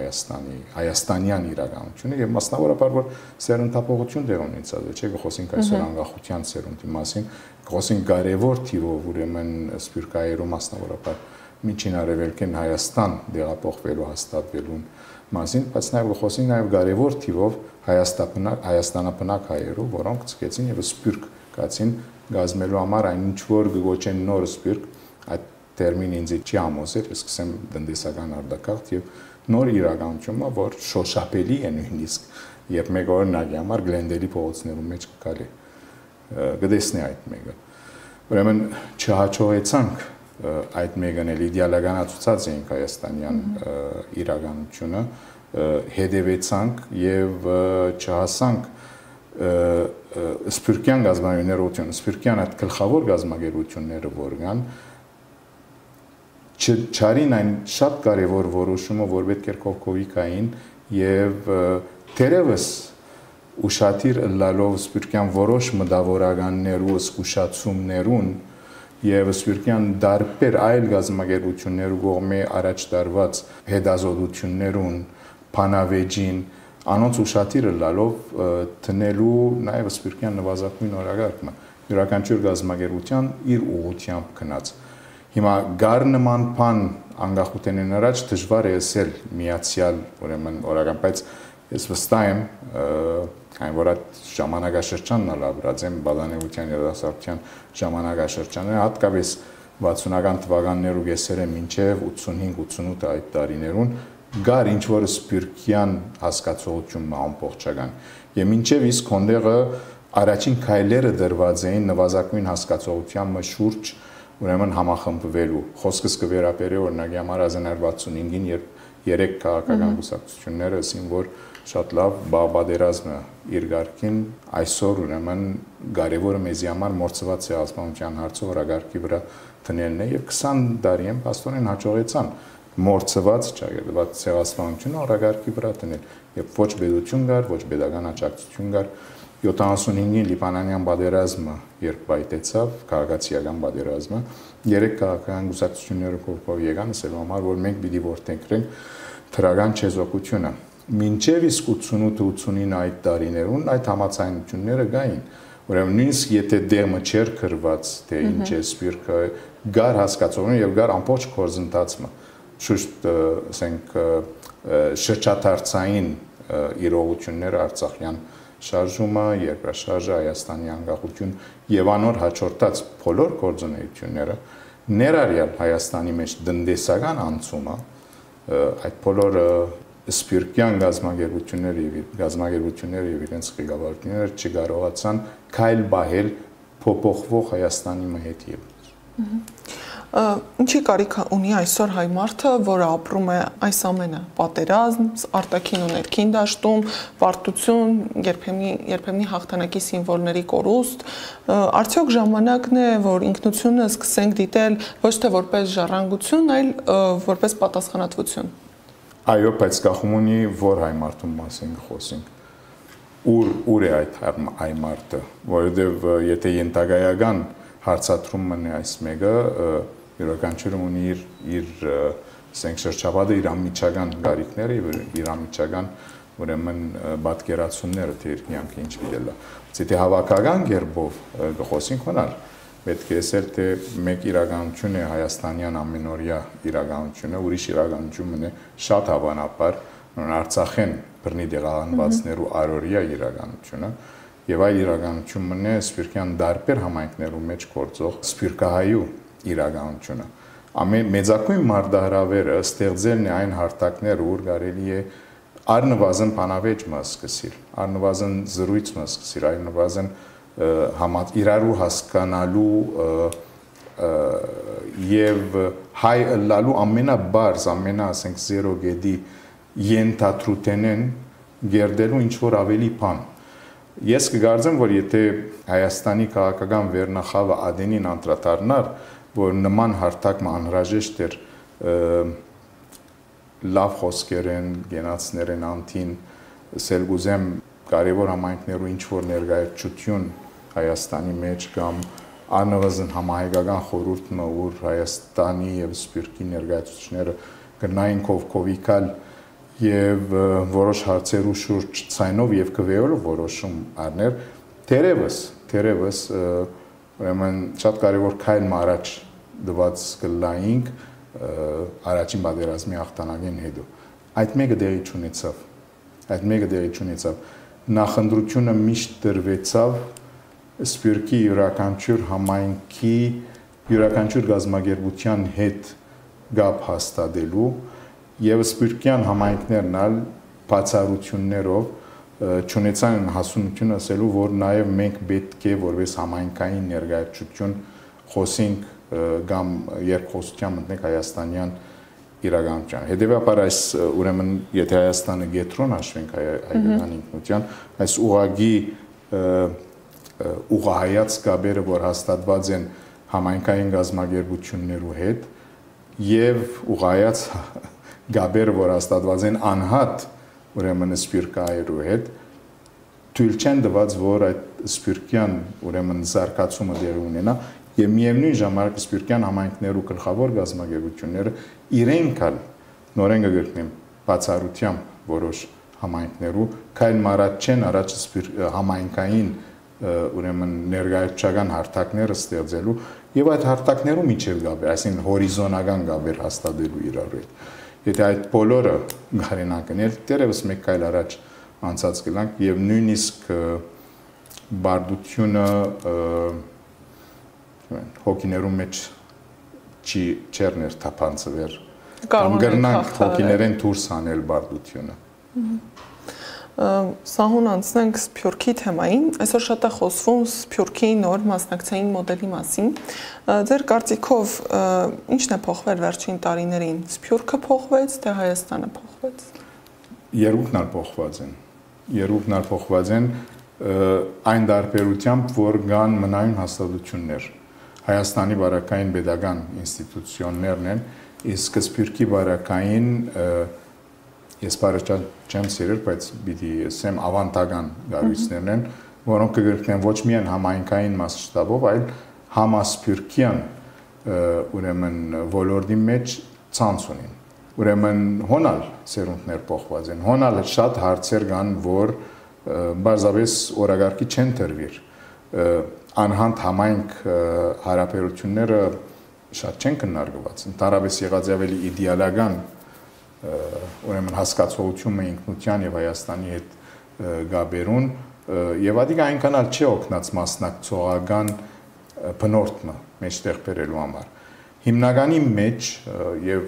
S8: հայաստանյան իրականությունը եւ մասնավորապես որ սերնդափոխություն դեր ունեցած է, չէ, խոսենք այսօր անկախության սերունդի մասին, խոսենք կարևոր թիվով ուրեմն սփյուռքահայերու մասնավորապես Միջին Արևելքին Հայաստան դեղափոխվելու հաստատվելուն մասին, բայց նաև խոսենք նաև կարևոր թիվով հայաստանապնակ հայերու, որոնք ցկեցին եւ սփյուռք կացին գազմելու համար այն ինչ որ գոչեն նոր սփյուռք, այդ տերմինը ինձ չի ամոզել, ես կսեմ տնտեսական արտակարգ եւ նոր իրականությունը, որ շոշափելի է նույնիսկ, երբ մեկ օրինակի համար Գլենդելի փողոցներում մեջ կգալի, կտեսնի այդ մեկը։ Ուրեմն չհաջողեցանք այդ մեկն էլ իդեալականացուցած էինք հայաստանյան իրականությունը, հետևեցանք եւ չհասանք սփյուռքյան գազագերբությունը, սփյուռքյան այդ գլխավոր գազագերբությունները որ կան, չարին այն շատ կարևոր որոշումը, որ պետք էր կողքովիկային եւ դերևս ուշադիր լալով սփյուռքյան որոշ մտավորականներու զգուշացումներուն եւ սփյուռքյան դարբեր այլ գազագերբություններու կողմէ առաջ տարված հետազոտություններուն, փանավեճին, անոնց ուշադիր լալով տնելու նաեւ սփյուռքյան նվազագույն օրագարկը յուրաքանչյուր գազագերբության իր ուղղությամբ գնաց Հիմա գար նման բան անկախութենեն առաջ դժվար է ասել միացյալ, ուրեմն օրական, բայց ես վստահ եմ, այն որ այդ ժամանակաշրջանն լավրած եմ բանանեության երիտասարդության ժամանակաշրջանը, հատկապես 60-ական թվականներու կեսերը մինչև 85-88 այդ տարիներուն գար ինչ որ սպիրկյան հասկացողություն ամբողջական եւ մինչև իսկ հոնդեղը առաջին քայլերը դրված էին նվազագույն հասկացողության շուրջ ուրեմն համախմբվելու խոսքս կվերապերի օրինակ համար 1965-ին երբ երեք քաղաքական կուսակցությունները ասին որ շատ լավ բաղբադերազմը իր ղարքին այսօր ուրեմն կարևորը մեզի համար մորցված ցեղասպանության հարցը օրագարկի վրա դնելն է եւ 20 տարի են աստորեն հաջողեցան մորցված չագերված ցեղասպանությունը օրագարկի վրա դնել եւ ոչ բեդություն կար ոչ pedagogan աջակցություն կար 75-ին լիբանանյան բادرազմը երբ բայտեցավ քաղաքացիական բادرազմը երեք քաղաքական կուսակցությունները կողքով եկան ասելու համար որ մենք պիտի որտենքրենք թրական չեզոքությունը մինչև իսկ 88-89 այդ տարիներուն այդ համացայնությունները գային ուրեմն նույնիսկ եթե դերմը չէր քրված թե ինչ է սպիրկը գար հասկացողն եւ գար ամբողջ կորզընթացը շուտ ասենք շրջադարձային իրողությունները արցախյան շարժումը, երկրաշարժը, Հայաստանի անկախություն եւ անոր հաջորդած բոլոր գործունեությունները ներառյալ Հայաստանի մեջ տնտեսական անցումը այդ բոլոր սպիրկյան գազագերբությունները եւ իրենց ղեկավարները չկարողացան քայլ բահել փոփոխվող Հայաստանի հետ եւ
S1: Ինչի կարիք ունի այսօր հայ մարդը, որը ապրում է այս ամենը, պատերազմ, արտաքին ու ներքին դաշտում, պարտություն, երբեմնի հաղթանակի սիմվոլների կորուստ, արդյոք ժամանակն է, որ ինքնությունը սկսենք դիտել ոչ թե որպես ժառանգություն, այլ որպես պատասխանատվություն։
S8: Այո, բայց գաղում ունի, որ հայ մարդու մասին խոսենք։ Ուր է այդ հայ մարդը, որովհետև եթե ենթակայական հարցադրումն է այս մեկը յուրաքանչյուրը ունի իր շրջապատը իր անմիջական գարիքները եւ իր անմիջական ուրեմն պատկերացումները թե իր կյանքը ինչ դիտելա։ Եթե հավաքական կերպով խոսենք հնար պետք է ասել թե մեկ իրականություն է հայաստանյան ամենօրյա իրականությունը, ուրիշ իրականությունն է շատ հավանաբար Արցախեն բռնի դեղանվածներու առօրյա իրականությունը եւ այլ իրականությունն է սպիրկյան դարբեր համայնքներու մեջ գործող սպիրկահայու իրականությունը մեծակույն մարդահրավերը ստեղծելն է այն հարթակները ուր կարելի է առնվազն բանավեճը սկսել առնվազն զրույցը սկսել առնվազն իրարու հասկանալու եւ հայ լալու ամենաբարձ ասենք 0 գեդի ենթադրութենեն գերդելու ինչ որ ավելի բան Ես կգարձեմ, որ եթե Հայաստանի քաղաքական վերնախավը ադենին անդրադառնար, որ նման հարթակը անհրաժեշտ էր լավ խոսքերեն, գենացներեն անտին, սելգուզեմ կարևոր համայնքներու ինչ որ ներկայացություն Հայաստանի մեջ կամ առնվազն համահայկական խորհուրդը, որ Հայաստանի եւ սպիրկի ներկայացուցիչները գնային կովկովիկալ եւ որոշ հարցերու շուրջ ցայնով եւ կվեոլով որոշում առներ թերևս ուրեմն շատ կարեւոր քայլ առաջ դված կլայինք առաջին պատերազմի հաղթանակին հետո այդ մեկը դեղի չունեցավ նախընտրությունը միշտ դրվեցավ սպիրկի յուրաքանչյուր համայնքի յուրաքանչյուր գազագերբության հետ գապ հաստատելու Եվ սպիրկյան համայնքներն ալ բացառություններով չունեցան հասունություն ասելու, որ նաև մենք պետք է որպես համայնքային ներկայացություն խոսենք կամ երկխոսության մտնենք հայաստանյան իրականության։ Հետևաբար այս ուրեմն եթե Հայաստանը գետրոն հաշվենք հայկական ինքնության, այս ուղագի ուղղահայաց կապերը, որ հաստատված են համայնքային գազագերբություններու հետ եւ ուղղահայաց գաբերը, որ հաստատված են անհատ ուրեմն սպիրկայերու հետ, թույլ չեն տված, որ այդ սպիրկյան ուրեմն զարգացումը դեղի ունենա եւ միևնույն ժամանակ սպիրկյան համայնքներու գլխավոր գազագերբությունները իրենք ալ նորեն կգրկնեն բացառությամբ որոշ համայնքներու քայլ մարած չեն առաջ համայնքային ուրեմն ներկայացական հարթակները ստեղծելու եւ այդ հարթակներում միջև գաբեր, այսինքն հորիզոնական գաբեր հաստատելու իրար հետ։ Եթե այդ բոլորը գարենան կնել, դերևս մեկ այլ առաջ անցած կլանք եւ նույնիսկ բարդությունը հոգիներում մեջ չի չերներ թափանցվեր կամ գրնանք հոգիներեն դուրս անել բարդությունը։
S1: Սահուն անցնենք Սփյուռքի թեմային, այսօր շատ է խոսվում Սփյուռքի նոր մասնակցային մոդելի մասին։ Ձեր կարծիքով ի՞նչն է փոխվել վերջին տարիներին։ Սփյուռքը փոխվեց, թե Հայաստանը փոխվեց։
S8: Երկուքն էլ փոխված են։ Երկուքն էլ փոխված են այն դարբերությամբ, որ կան մնայուն հաստատություններ։ Հայաստանի բարակային pedagogan ինստիտուցիոններն են, իսկ Սփյուռքի բարակային ես բարեչան չեմ սիրել, բայց պիտի ասեմ ավանդական գարույցներն են, որոնք կգրկեն ոչ միայն համայնքային մասշտաբով, այլ համասփյուռքյան ուրեմն ոլորտի մեջ ցանց ունին։ Ուրեմն հոնալ սերունդներ փոխված են։ Հոնալ շատ հարցեր կան, որ բարձրապես օրագարկի չեն տրվիր։ Անհանտ համայնք հարաբերությունները շատ չեն քննարկված։ Ընդհանրապես եղած ավելի իդեալական ուրեմն հասկացողությունը ինքնության եւ Հայաստանի հետ գաբերուն եւ ադիգ այնքան էլ չի օգնած մասնակցողական բնորդը մեջտեղ բերելու համար։ Հիմնականի մեջ եւ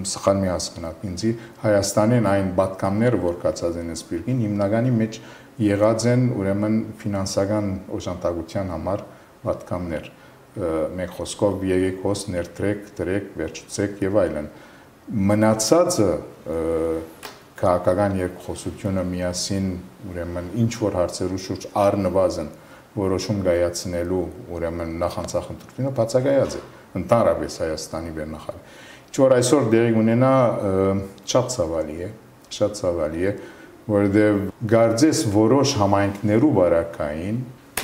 S8: սխալ մի հասկանաք ինձի Հայաստանին այն պատկամները, որ կացած են Սփյուռքին, հիմնականի մեջ եղած են ուրեմն ֆինանսական օժանդակության համար պատկամներ։ Մեկ խոսքով եկեք հոս ներդրեք, դրեք, վերջացեք եւ այլն։ Մնացածը քաղաքական երկխոսությունը միասին ուրեմն ինչ որ հարցերու շուրջ առնվազն որոշում կայացնելու ուրեմն նախանցախնդիրությունը բացակայած է ընդհանրապես Հայաստանի վերնախավի։ Ինչ որ այսօր դերի ունենա շատ ցավալի է, որովհետև գարձես որոշ համայնքներու բարակային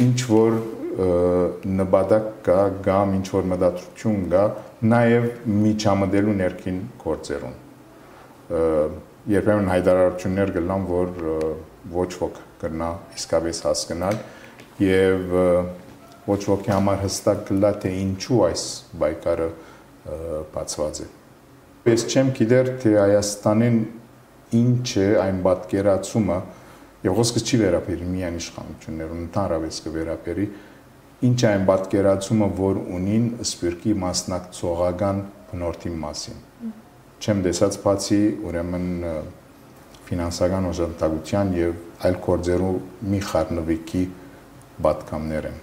S8: ինչ որ նպատակ կա կամ ինչ որ մտադրություն կա նաև միջամտելու ներքին գործերուն։ Երբեմն հայտարարություններ կլան, որ ոչ ոք կնա իսկապես հասկանալ եւ ոչ ոքի համար հստակ կլա թե ինչու այս բայկարը բացված է։ Ես չեմ գիտեր թե Հայաստանին ինչ է այն պատկերացումը եւ խոսքը չի վերաբերի միայն իշխանություններուն, ընդհանրապես կվերաբերի ինչ է այն պատկերացումը, որ ունին Սփյուռքի մասնակցողական բնորդի մասին։ Չեմ տեսած բացի ուրեմն ֆինանսական օժանդակության եւ այլ գործերու մի խառնվիքի պատկամներ են։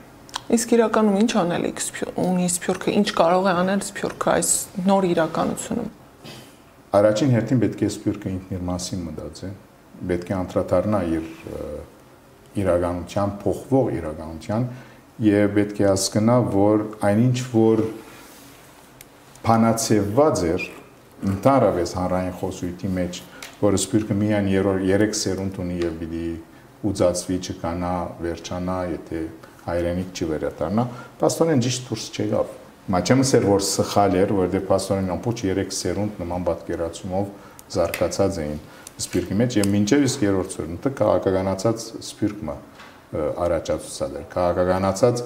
S1: Իսկ իրականում ինչ անելիք ունի Սփյուռքը, ինչ կարող է անել Սփյուռքը այս նոր իրականությունում։
S8: Առաջին հերթին պետք է Սփյուռքը ինքն իր մասին մտածի, պետք է անդրադառնա իր իրականության, փոխվող իրականության եւ պետք է հասկանա, որ այնինչ որ փանացեված էր ընդհանրապես հանրային խոսույթի մեջ, որ Սփյուռքը միայն 3 սերունդ ունի եւ պիտի ուծածվի չկանա, վերջանա, եթե հայրենիք չի վերադառնա, պաստորեն ճիշտ դուրս չեղավ։ Մաչեմ ասեր, որ սխալ էր, որովհետև պաստորեն ամբողջ 3 սերունդ նման պատկերացումով զարգացած էին Սփյուռքի մեջ եւ մինչեւ իսկ 3-րդ սերունդը քաղաքականացած Սփյուռքը առաջացուցած էր։ Քաղաքականացած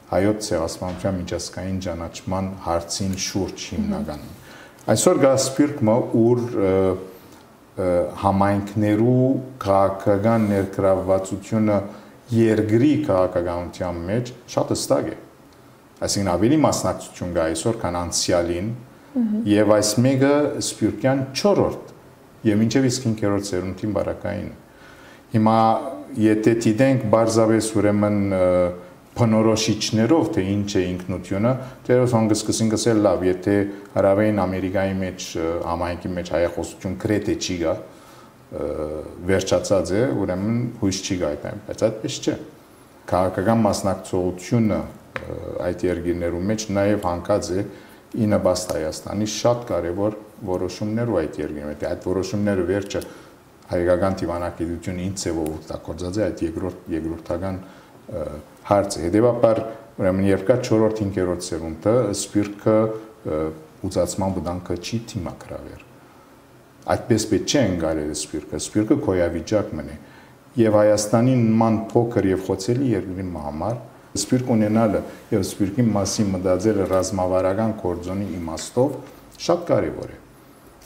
S8: հայոց ցեղասպանության միջազգային ճանաչման հարցին շուրջ հիմնականում։ Այսօր գա Սփյուռքը, ուր համայնքներու քաղաքական ներգրավվածությունը երկրի քաղաքականության մեջ շատ հստակ է։ Այսինքն ավելի մասնակցություն կա այսօր, քան անցյալին, եւ այս մեկը Սփյուռքյան 4-րդ եւ մինչեւ իսկ 5-րդ սերունդին բարակային։ Հիմա եթե դիտենք բարձավես ուրեմն բնորոշիչներով թե ինչ է ինքնությունը, դերոս հանգս սկսենք ասել լավ, եթե Հարավային Ամերիկայի մեջ համայնքի մեջ հայախոսություն գրեթե չի գա, վերջացած է, ուրեմն հույս չի գա այդտեղ, բայց այդպես չէ։ Քաղաքական մասնակցությունը այդ երկրներում մեջ նաև հանգած է ի նպաստ Հայաստանի շատ կարևոր որոշումներով այդ երկրներում։ Այդ որոշումները վերջը հայկական դիվանագիտությունը ինչ ձևով օգտագործած է այդ երկրորդական հարցը։ Հետևաբար ուրեմն երբ կա 4-րդ 5-րդ սերունդը Սփյուռքը ուծացման վտանգը չի թիմակրավեր։ Այդպես պետք չէ ընկալել Սփյուռքը գոյավիճակ մնի։ Եվ Հայաստանի նման փոքր եւ խոցելի երկրի համար Սպյուրք ունենալը եւ սպյուրքի մասին մտածելը ռազմավարական կորձոնի իմաստով շատ կարեւոր է։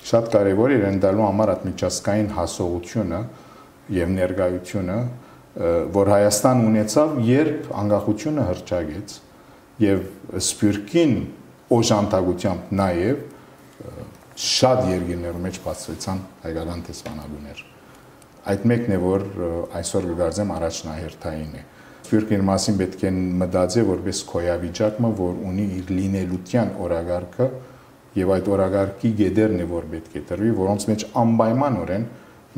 S8: Շատ կարեւոր է ընդդալու համար այդ միջազգային հասողությունը եւ ներկայությունը, որ Հայաստան ունեցավ, երբ անկախությունը հռչակեց եւ սպյուրքին օժանդակությամբ նաեւ շատ երկիրներում մեջ բացվեցան հայկական տեսանաբուներ։ Այդ մեկն է, որ այսօր կգարձեմ առաջնահերթային է։ Սպյուրքը իր մասին պետք է մտածի որպես քոյավիճակը, որ ունի իր լինելության օրագարկը եւ այդ օրագարկի գեդերն է, որ պետք է տրվի, որոնց մեջ անպայմանորեն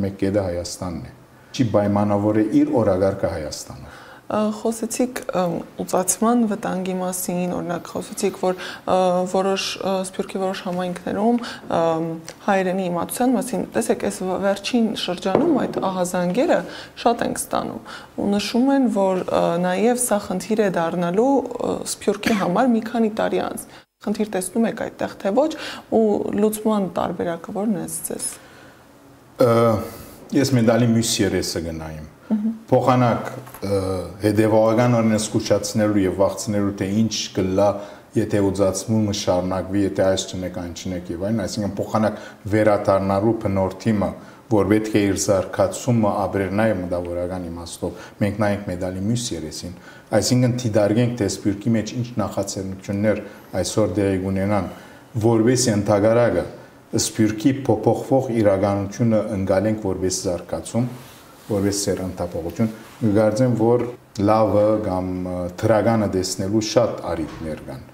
S8: մեկ գեդը Հայաստանն է։ Չի պայմանավոր է իր օրագարկը Հայաստանը։
S1: Խոսեցիք ուծացման վտանգի մասին, օրինակ խոսեցիք, որ որոշ սփյուռքի որոշ համայնքներում հայերենի իմացության մասին, տեսեք, այս վերջին շրջանում այդ ահազանգերը շատ ենք ստանում ու նշում են, որ նաև սա խնդիր է դառնալու սփյուռքի համար մի քանի տարի անց։ Խնդիր տեսնում եք այդտեղ թե ոչ ու լուծման տարբերակը որն է ձեզ։
S8: Ես մեդալի մյուս երեսը գնայım։ Փոխանակ հետևողական օրենը զգուշացնելու եւ վախցնելու թե ինչ կլա, եթե ուզածմումը շարունակվի, եթե այս չնեք, այն չնեք եւ այլն, այսինքն փոխանակ վերադառնալու փնորթիմը, որ պետք է իր զարգացումը ապրեր նաեւ մտավորական իմաստով։ Մենք նայենք մեդալի մյուս երեսին, այսինքն դիտարկենք թե սպյուրքի մեջ ինչ նախաձեռնություններ այսօր դեղի ունենան, որովհետեւ ընդհանրակը սպյուրքի փոփոխվող իրականությունը ընկալենք որպես զարգացում, որպես սերնդապողություն, գարձեմ, որ լավը կամ թրագանը տեսնելու շատ արիտներ կան։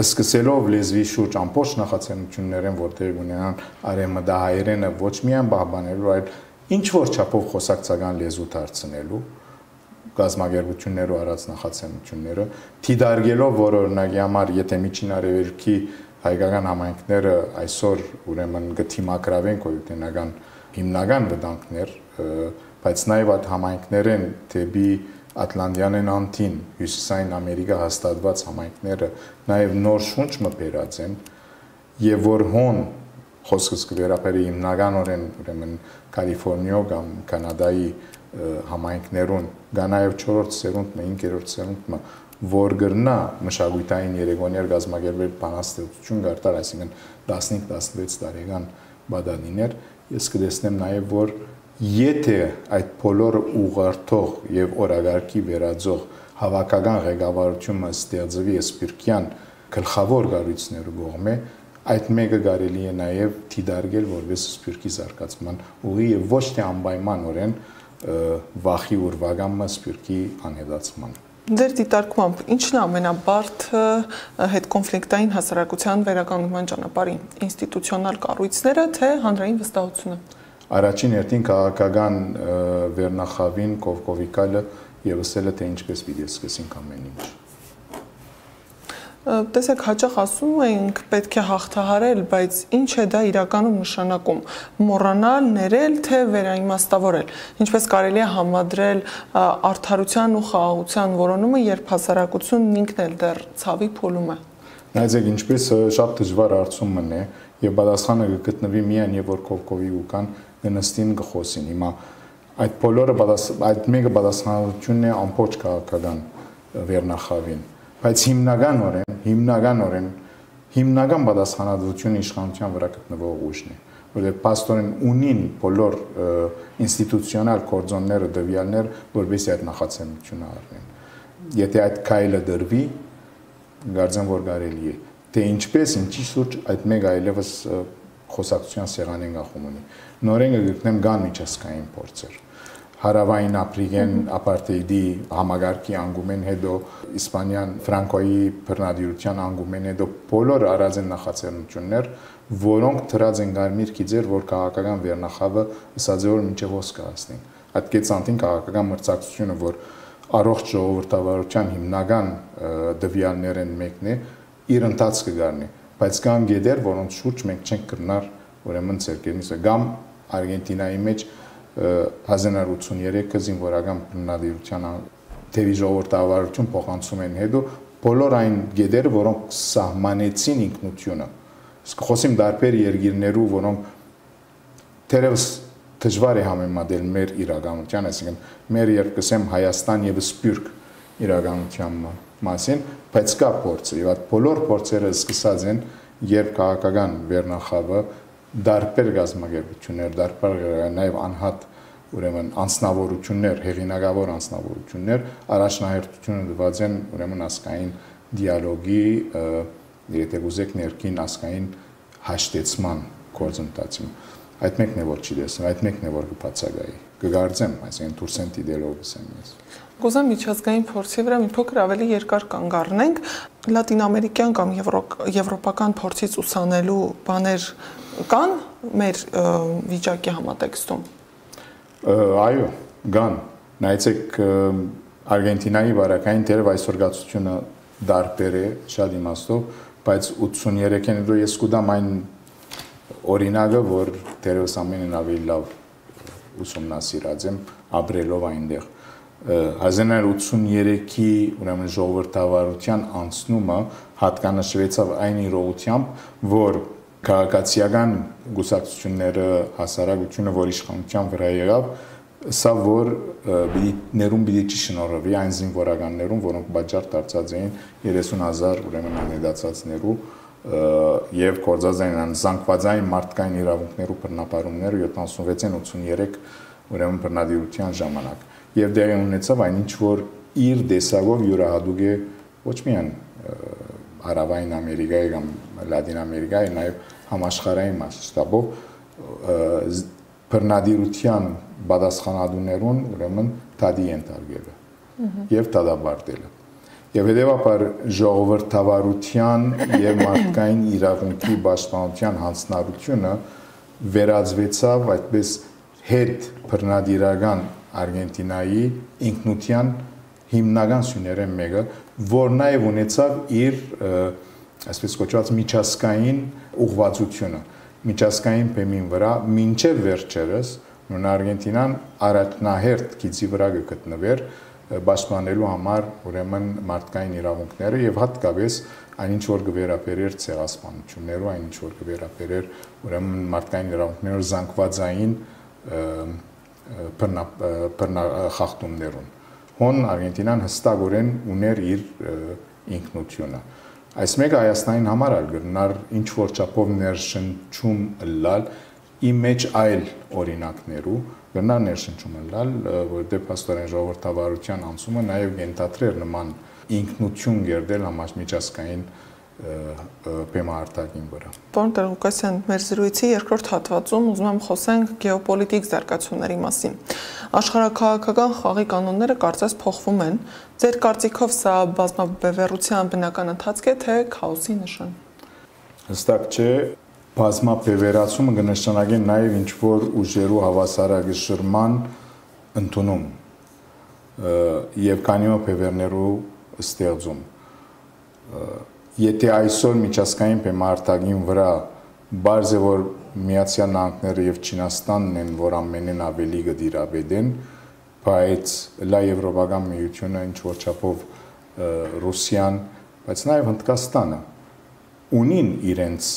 S8: Սկսելով լեզվի շուրջ ամբողջ նախաձեռնություններ են, որտեղ ունենան արևմտահայերենը ոչ միայն պահպանելու, այլ ինչ որ չափով խոսակցական լեզու դարձնելու, գազագերբություններով արած նախաձեռնությունները, դիտարկելով, որ օրինակի համար, եթե միջին արևելքի հայկական համայնքները այսօր ուրեմն գտիմակրավեն կոյունտենական հիմնական վտանգներ, բայց նաև այդ համայնքներեն դեպի Ատլանտյան անտին, Հյուսիսային Ամերիկա հաստատված համայնքները նաև նոր շունչ մբերած են եւ որ հոն խոսքս կվերապերի հիմնականորեն ուրեմն Կալիֆոռնիա կամ Կանադայի համայնքներուն, գա նաև 4-րդ սերունդը, 5-րդ սերունդը, որ գրնա մշակութային երեկոներ գազագերբել բանաստեղծություն գարտար, այսինքն 15-16 տարեկան բադանիներ, ես կտեսնեմ նաև որ եթե այդ բոլորը ուղղորդող եւ օրագարկի վերածող հավաքական ղեկավարությունը ստեղծվի սպյուրքյան գլխավոր կառույցներու կողմէ, այդ մեկը կարելի է նաեւ դիտարկել որպես սպյուրքի զարգացման ուղի եւ ոչ թե անպայմանորեն վախի ուրվագամը սպյուրքի անհետացման։
S1: Ձեր դիտարկմամբ ինչն է ամենաբարդը հետկոնֆլիկտային հասարակության վերականգնման ճանապարհին, ինստիտուցիոնալ կառույցները թե հանրային վստահությունը։
S8: Առաջին հերթին քաղաքական վերնախավին կովկովիկալը եւ ասելը թե ինչպես պիտի սկսենք ամեն ինչ։
S1: Տեսեք, հաճախ ասում ենք պետք է հաղթահարել, բայց ինչ է դա իրականում նշանակում, մոռանալ, ներել, թե վերաիմաստավորել, ինչպես կարելի է համադրել արդարության ու խաղաղության որոնումը, երբ հասարակությունն ինքն էլ դեռ ցավի փուլում է։
S8: Նայեք, ինչպես շատ դժվար հարցումն է եւ պատասխանը կգտնվի միայն եւ որ կովկովի ու կան նստին գխոսին։ Հիմա այդ բոլորը այդ մեկը պատասխանատվությունն է ամբողջ քաղաքական վերնախավին, բայց հիմնական պատասխանատվությունը իշխանության վրա գտնվող ուժն է, որովհետեւ պաստորեն ունին բոլոր ինստիտուցիոնալ կորձոնները դվյալներ, որովհետեւ այդ նախաձեռնությունը առնեն։ Եթե այդ քայլը դրվի, գարձեմ որ կարելի է, թե ինչպես, ինչի շուրջ այդ մեկ այլևս խոսակցության սեղանին գախում ունի։ Նորեն գտնեմ կան միջազգային փորձեր։ Հարավային Աֆրիկան ապարտեիդի համագարկի անգումեն հետո Իսպանիան Ֆրանկոյի բռնադիրության անգումեն հետո բոլոր արած են նախաձեռնություններ, որոնք դրած են գարմիր գիծեր, որ քաղաքական վերնախավը ասած է որ մինչև ոսկա հասնի։ Այդ կեցանտին քաղաքական մրցակցությունը, որ առողջ ժողովրդավարության հիմնական դվյալներն մեկն է, իր ընթացքը գարնի, բայց կան գեդեր, որոնց շուրջ մենք չենք կրնար ուրեմն ցերկերնից կամ Արգենտինայի մեջ 1983 զինվորական բռնադիրության թևի ժողովրդավարություն փոխանցում են հետո բոլոր այն գեդերը, որոնք սահմանեցին ինքնությունը։ Իսկ խոսիմ դարբեր երկիրներու, որոնք թերևս դժվար է համեմատել մեր իրականության, այսինքն մեր երբ կսեմ Հայաստան եւ Սփյուռք իրականության մասին, բայց կա փորձը, եւ այդ բոլոր փորձերը սկսած են, երբ քաղաքական վերնախավը դարբեր գազམ་ագերություններ, դարբեր նաեւ անհատ ուրեմն անձնավորություններ, հեղինակավոր անձնավորություններ առաջնահերթությունը տված են ուրեմն ասկային դիալոգի, եթե ուզեք ներքին ասկային հաշտեցման գործընթացում։ Այդ մեկն է որ չի տեսնում, այդ մեկն է որ կբացակայի։ Կգարձեմ, այսինքն դուրսենտ իդեոլոգս եմ ես։
S1: Կուզեմ միջազգային փորձի վրա մի փոքր ավելի երկար կանգ առնենք, լատինամերիկյան կամ եվրոպական փորձից ուսանելու բաներ կան մեր վիճակի համատեքստում։
S8: Այո, կան։ Նայեցեք Արգենտինայի բարակային թերև այսօր գացությունը դարբեր է շատ իմաստով, բայց 83-ին հետո ես կուտամ այն օրինակը, որ դերևս ամենն ավելի լավ ուսումնասիրած եմ ապրելով այնտեղ 1983-ի ուրեմն ժողովրդավարության անցնումը հատկանշվեցավ այն իրողությամբ, որ քաղաքացիական գուսակցությունները հասարակությունը, որ իշխանության վրա եղավ, սա որ ներում պիտի շնորհվի այն զինվորականներուն, որոնք բաժար դարձած էին 30,000 ուրեմն անհետացածներու եւ կորցած են զանգվածային մարդկային իրավունքներու բռնապարումները 76-ին 83 ուրեմն բռնադիրության ժամանակ եւ դեղի ունեցավ այն ինչ որ իր դեսագով յուրահատուկ է ոչ միայն Հարավային Ամերիկայի կամ Լատին Ամերիկայի նաեւ համաշխարհային մասշտաբով բռնադիրության պատասխանատուներուն ուրեմն դադի ենթարկելը եւ դադարելը եւ հետեւաբար ժողովրդավարության եւ մարդկային իրավունքի պաշտպանության հանձնարարությունը վերածվեցավ այդպես հետ բռնադիրական Արգենտինայի ինքնության հիմնական սյուներեն մեկը, որ նաեւ ունեցավ իր այսպես կոչված միջազգային ուղղվածությունը միջազգային բեմին վրա մինչև վերջերս նույն Արգենտինան առաջնահերթ գիծի վրա գտնվեր պաշտպանելու համար ուրեմն մարդկային իրավունքները եւ հատկապես այն ինչ որ կվերապերեր ցեղասպանություններով, այն ինչ որ կվերապերեր ուրեմն մարդկային իրավունքներով զանգվածային բռնախախտումներուն։ Հոն Արգենտինան հստակորեն ուներ իր ինքնությունը։ Այս մեկը Հայաստանին համար ալ գնար ինչ որ չափով ներշնչում լալ ի մեջ այլ օրինակներու գնար ներշնչում լալ որտեղ փաստորեն ժողովրդավարության անցումը նաև գենտատրեր նման ինքնություն գերդել համաշխարհային բեմարտակին վրա։
S1: Պարոն Տեր-Ղուկասյան, մեր զրույցի երկրորդ հատվածում ուզում եմ խոսենք գեոպոլիտիկ զարգացումների մասին։ Աշխարհաքաղաքական խաղի կանոնները կարծես փոխվում են։ Ձեր կարծիքով սա բազմաբևեռության բնական ընթացք է, թե քաոսի նշան։
S8: Հստակ չէ, բազմաբևեռացումը կնշանակի նաև ինչ որ ուժերու հավասարակշռման ընդունում եւ կանոնը բևեռներու ստեղծում։ Եթե այսօր միջազգային բեմարտակին վրա բարձ է որ Միացյալ Նահանգները եւ Չինաստանն են, որ ամենեն ավելի կդիրապետեն, բայց լա Եվրոպական միությունը ինչ որ չափով Ռուսիան, բայց նաեւ Հնդկաստանը ունին իրենց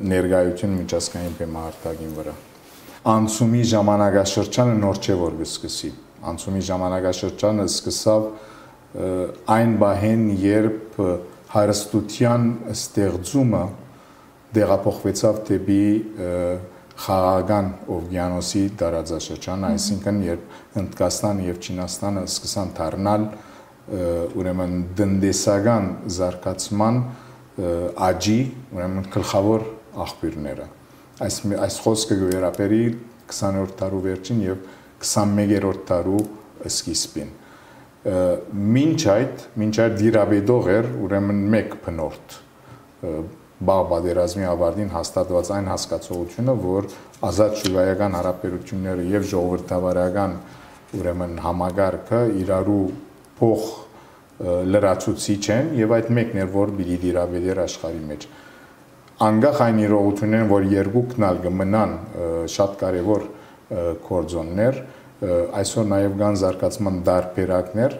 S8: ներկայություն միջազգային բեմարտակին վրա։ Անցումի ժամանակաշրջանը նոր չէ որ կսկսի։ Անցումի ժամանակաշրջանը սկսավ այն բահեն, երբ հարստության ստեղծումը դեղափոխվեցավ դեպի խաղաղական օվկիանոսի տարածաշրջանը, այսինքն երբ Հնդկաստանը եւ Չինաստանը սկսան դառնալ ուրեմն տնտեսական զարգացման աճի, ուրեմն գլխավոր աղբյուրները։ Այս խոսքը գերապերի 20-րդ դարու վերջին եւ 21-րդ դարու սկիզբին։ Մինչ այդ դիրաբեդող էր ուրեմն մեկ բնորդ բաղ-պատերազմի ավարտին հաստատված այն հասկացողությունը, որ ազատ շուկայական հարաբերությունները եւ ժողովրդավարական ուրեմն համագարկը իրարու փոխ լրացուցիչ են եւ այդ մեկն էր, որ պիտի դիրաբեդեր աշխարհի մեջ։ Անկախ այն իրողություններն, որ երկուքն ալ կմնան շատ կարեւոր կորձոններ, այսօր նաև կան զարգացման դարբերակներ,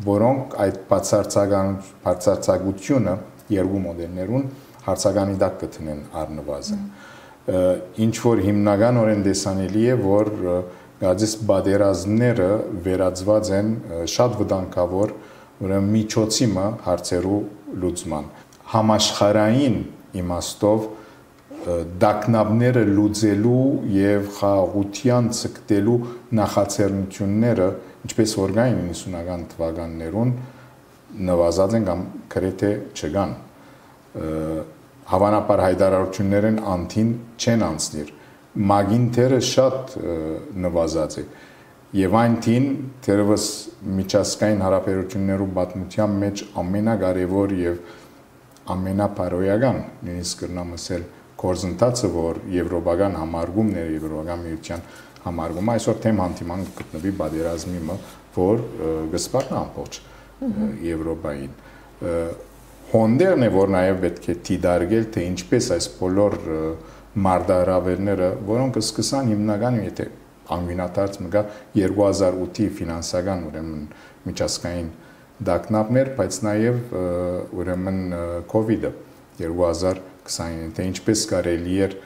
S8: որոնք այդ բացարձակությունը երկու մոդելներուն հարցականի տակ կտնեն առնվազն։ Ինչ որ հիմնականորեն տեսանելի է, որ գազես պատերազմները վերածված են շատ վտանգավոր ուրեմն միջոցի հարցերու լուծման համաշխարհային իմաստով դակնաբները լուծելու եւ խաղաղության ցկտելու նախաձեռնությունները ինչպես որ կային 90-ական թվականներուն նվազած են կամ գրեթե չկան հավանաբար հայտարարություններն անտին չեն անցնիր մագինտերը շատ նվազած է եւ այնտին դերևս միջազգային հարաբերություններու պատմության մեջ ամենակարևոր եւ ամենապարոյական նույնիսկ կրնամ ասել գործընթացը որ եվրոպական համարգումները եվրոպական միության համարգումը այսօր թեմ հանդիման գտնվի բادرազմի որ գսպարնա ամբողջ եվրոպային հոնդերն է որ նաեւ պետք է դիդարգել թե ինչպես այս բոլոր մարտահրավերները որոնք սկսան հիմնական եթե անգինատարած մգա 2008-ի ֆինանսական ուրեմն միջազգային դակնապներ բայց նաեւ ուրեմն կոവിഡ് 2020 թե ինչպես կարելի էր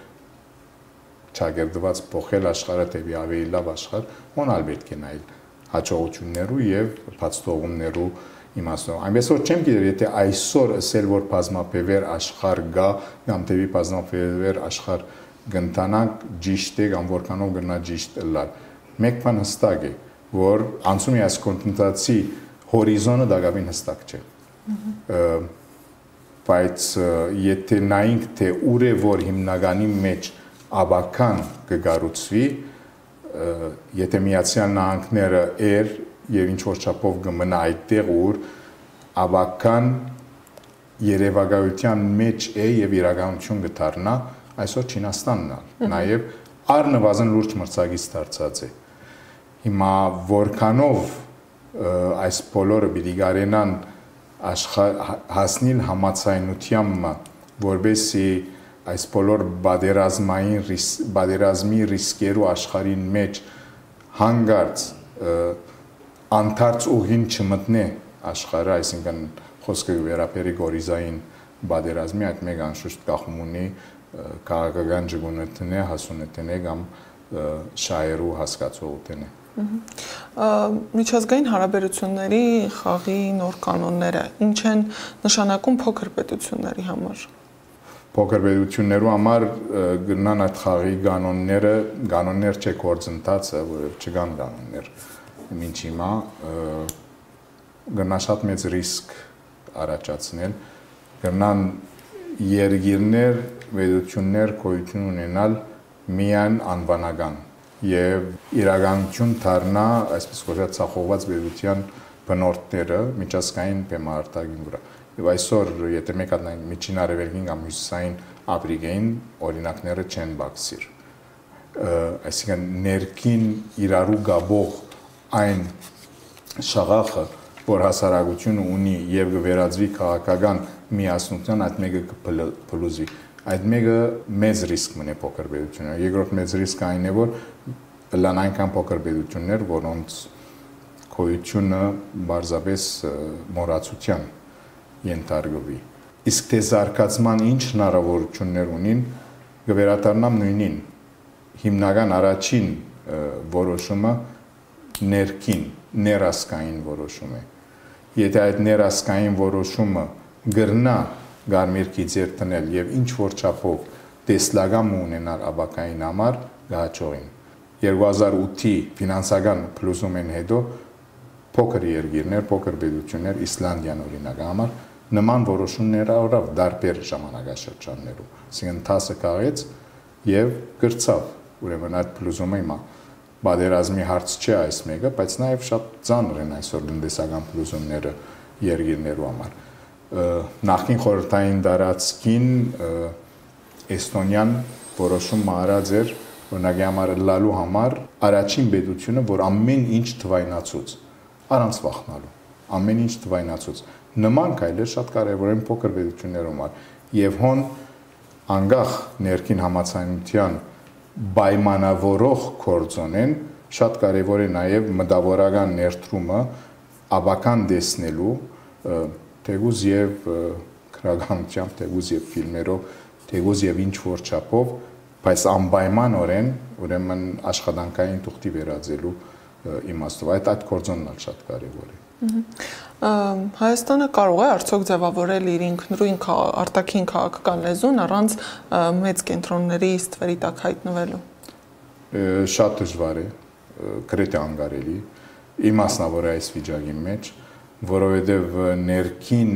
S8: չագերդված փոխել աշխարհը դեպի ավելի լավ աշխարհ, ոնալ պետք է նայել հաջողություններու եւ բացթողումներու իմաստով։ Այնպես որ չեմ գիտեր, եթե այսօր ասել որ բազմապեվեր աշխարհ գա, կամ դեպի բազմապեվեր աշխարհ գնտանանք ճիշտ է կամ որքանով գնա ճիշտ լար։ Մեկ բան հստակ է, որ անցումի այս կոնտենտացի հորիզոնը դակավին հստակ չէ։ Բայց եթե նայենք թե ուր է որ հիմնականի մեջ աբական կգառուցվի, եթե Միացյալ Նահանգները եւ ինչ որ չափով կմնա այդտեղ ուր աբական երևակայության մեջ է եւ իրականություն կդառնա, այսօր Չինաստանն է, նաեւ առնվազն լուրջ մրցակից դարձած է։ Հիմա որքանով այս բոլորը պիտի կարենան հասնել համացայնությամբ, որբեսի այս բոլոր բادرազմի ռիսկերու աշխարհին մեջ հանգարց անթարց ուղին չմտնե աշխարհը, այսինքն խոսքը վերաբերի գորիզային բادرազմի այդ մեկ անշուշտ կախում ունի քաղաքական ջգունությունն է, հասունությունն է կամ շահերու հասկացողությունն է։
S1: Միջազգային հարաբերությունների խաղի նոր կանոնները ինչ են նշանակում փոքր պետությունների համար։
S8: Փոքր պետություններու համար գնան այդ խաղի կանոններ չէ գործընթացը, որովհետև չկան կանոններ։ Մինչ հիմա գնա շատ մեծ ռիսկ առաջացնել, գնան երկիրներ, պետություններ գոյություն ունենալ միայն անվանական եւ իրականություն դառնա այսպես կոչված ցախողված պետության բնորդները միջազգային բեմարտակին վրա։ Եվ այսօր եթե մեկ հատ նայենք Միջին Արևելքին կամ Հյուսիսային Աֆրիկային օրինակները չեն բացիր։ Այսինքն ներքին իրարու գաբող այն շաղախը, որ հասարակությունը ունի եւ կվերածվի քաղաքական միասնության, այդ մեկը կփլուզվի։ Այդ մեկը մեծ ռիսկ մնե փոքր պետությունները։ Երկրորդ մեծ ռիսկը այն է, որ լան այնքան փոքր պետություններ, որոնց գոյությունը բարձրապես մոռացության ենթարկվի։ Իսկ թե զարգացման ինչ հնարավորություններ ունին, կվերադառնամ նույնին։ Հիմնական առաջին որոշումը ներքին, ներասկային որոշում է։ Եթե այդ ներասկային որոշումը գրնա գարմիրքի ձեր տնել եւ ինչ որ չափով տեսլական ունենալ աբակային համար գահաճողին 2008-ի ֆինանսական փլուզումեն հետո փոքր երկիրներ, փոքր պետություններ Իսլանդիան օրինակ համար նման որոշումներ արավ դարբեր ժամանակաշրջաններում, այսինքն 10 քաղեց եւ գրծավ, ուրեմն այդ փլուզումը հիմա բادرազմի հարց չէ այս մեկը, բայց նաեւ շատ ծանր են այսօր տնտեսական փլուզումները երկիրներու համար։ Նախին խորհրդային դարածքին Էստոնիան որոշում արած էր օրինակի համար լալու համար առաջին պետությունը, որ ամեն ինչ թվայնացուց, առանց վախնալու, ամեն ինչ թվայնացուց։ Նման քայլեր շատ կարևոր են փոքր պետություններում եւ հոն անգախ ներքին համացանության պայմանավորող կորձոնեն շատ կարևոր է նաեւ մտավորական ներդրումը աբական դեսնելու թեգուզ եւ քրագանությամբ, թեգուզ եւ ֆիլմերով, թեգուզ եւ ինչ որ չափով, բայց անպայմանորեն ուրեմն աշխատանքային թուղթի վերածելու իմաստով այդ կորձոնն շատ կարևոր է։
S1: Հայաստանը կարող է արդյոք ձևավորել իր ինքնուրույն արտաքին քաղաքական լեզուն առանց մեծ կենտրոնների ստվերի տակ հայտնվելու։
S8: Շատ դժվար է, գրեթե անգարելի, իմասնավոր է այս վիճակի մեջ, որովհետև ներքին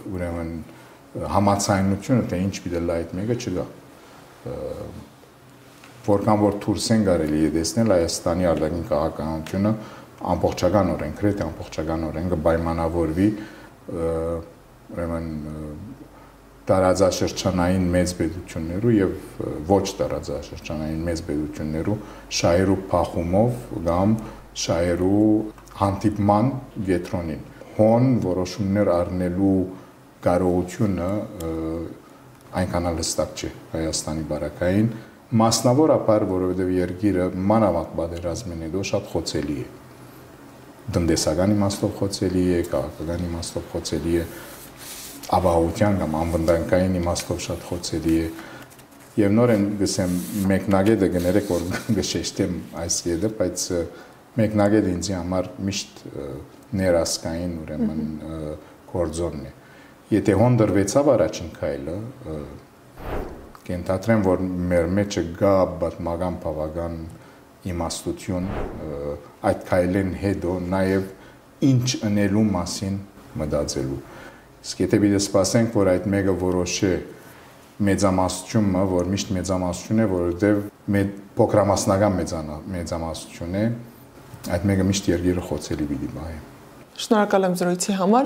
S8: ուրեմն համացայնությունը, թե ինչ պիտի լա այդ մեկը չկա։ Որքան որ դուրս են կարելի է տեսնել Հայաստանի արտաքին քաղաքականությունը ամբողջականորեն, գրեթե ամբողջականորեն կպայմանավորվի ուրեմն տարածաշրջանային մեծ պետություններու եւ ոչ տարածաշրջանային մեծ պետություններու շահերու փախումով կամ շահերու հանդիպման գետրոնին։ Հոն որոշումներ առնելու կարողությունը այնքան հստակ չէ Հայաստանի բարակային, մասնավորապես որովհետեւ երկիրը մանավանդ պատերազմին հետո շատ խոցելի է։ Տնտեսական իմաստով խոցելի է, քաղաքական իմաստով խոցելի է, ապահովության կամ անվտանգային իմաստով շատ խոցելի է։ Եվ նորեն գսեմ մեկնագետը գներեք որ գշեշտեմ այս յետը, բայց մեկնագետը ինձ համար միշտ ներասկային ուրեմն գործոնն է։ Եթե հոն դրվեցավ առաջին քայլը, կենթադրեմ որ մեր մեջը գա պատմական բավական իմաստություն այդ քայլեն հետո նաև ինչ անելու մասին մտածելու։ Իսկ եթե պիտի սպասենք, որ այդ մեկը որոշե մեծամասնությունը, որ միշտ մեծամասնություն է, որովհետև փոքրամասնական մեծամասնություն է, այդ մեկը միշտ երկիրը խոցելի պիտի բահի։
S1: Շնորհակալ եմ զրույցի համար։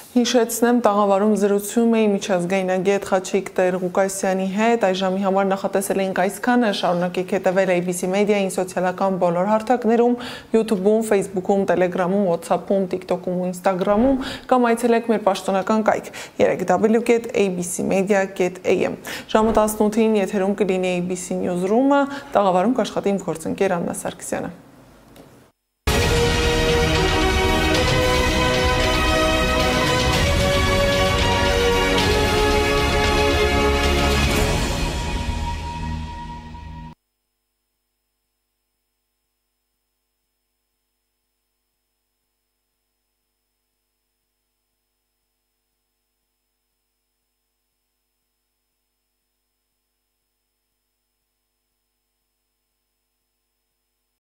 S1: Հիշեցնեմ, տաղավարում զրուցում էի միջազգայնագետ Խաչիկ Տեր-Ղուկասյանի հետ, այս ժամի համար նախատեսել էինք այսքանը, շարունակեք հետևել ABC Media-ին սոցիալական բոլոր հարթակներում, YouTube-ում, Facebook-ում, Telegram-ում, WhatsApp-ում, TikTok-ում ու Instagram-ում, կամ այցելեք մեր պաշտոնական կայք www.abcmedia.am։ Ժամը 18-ին եթերում կլինի ABC Newsroom-ը, տաղավարում կաշխատի իմ գործընկեր Աննա Սարգսյանը։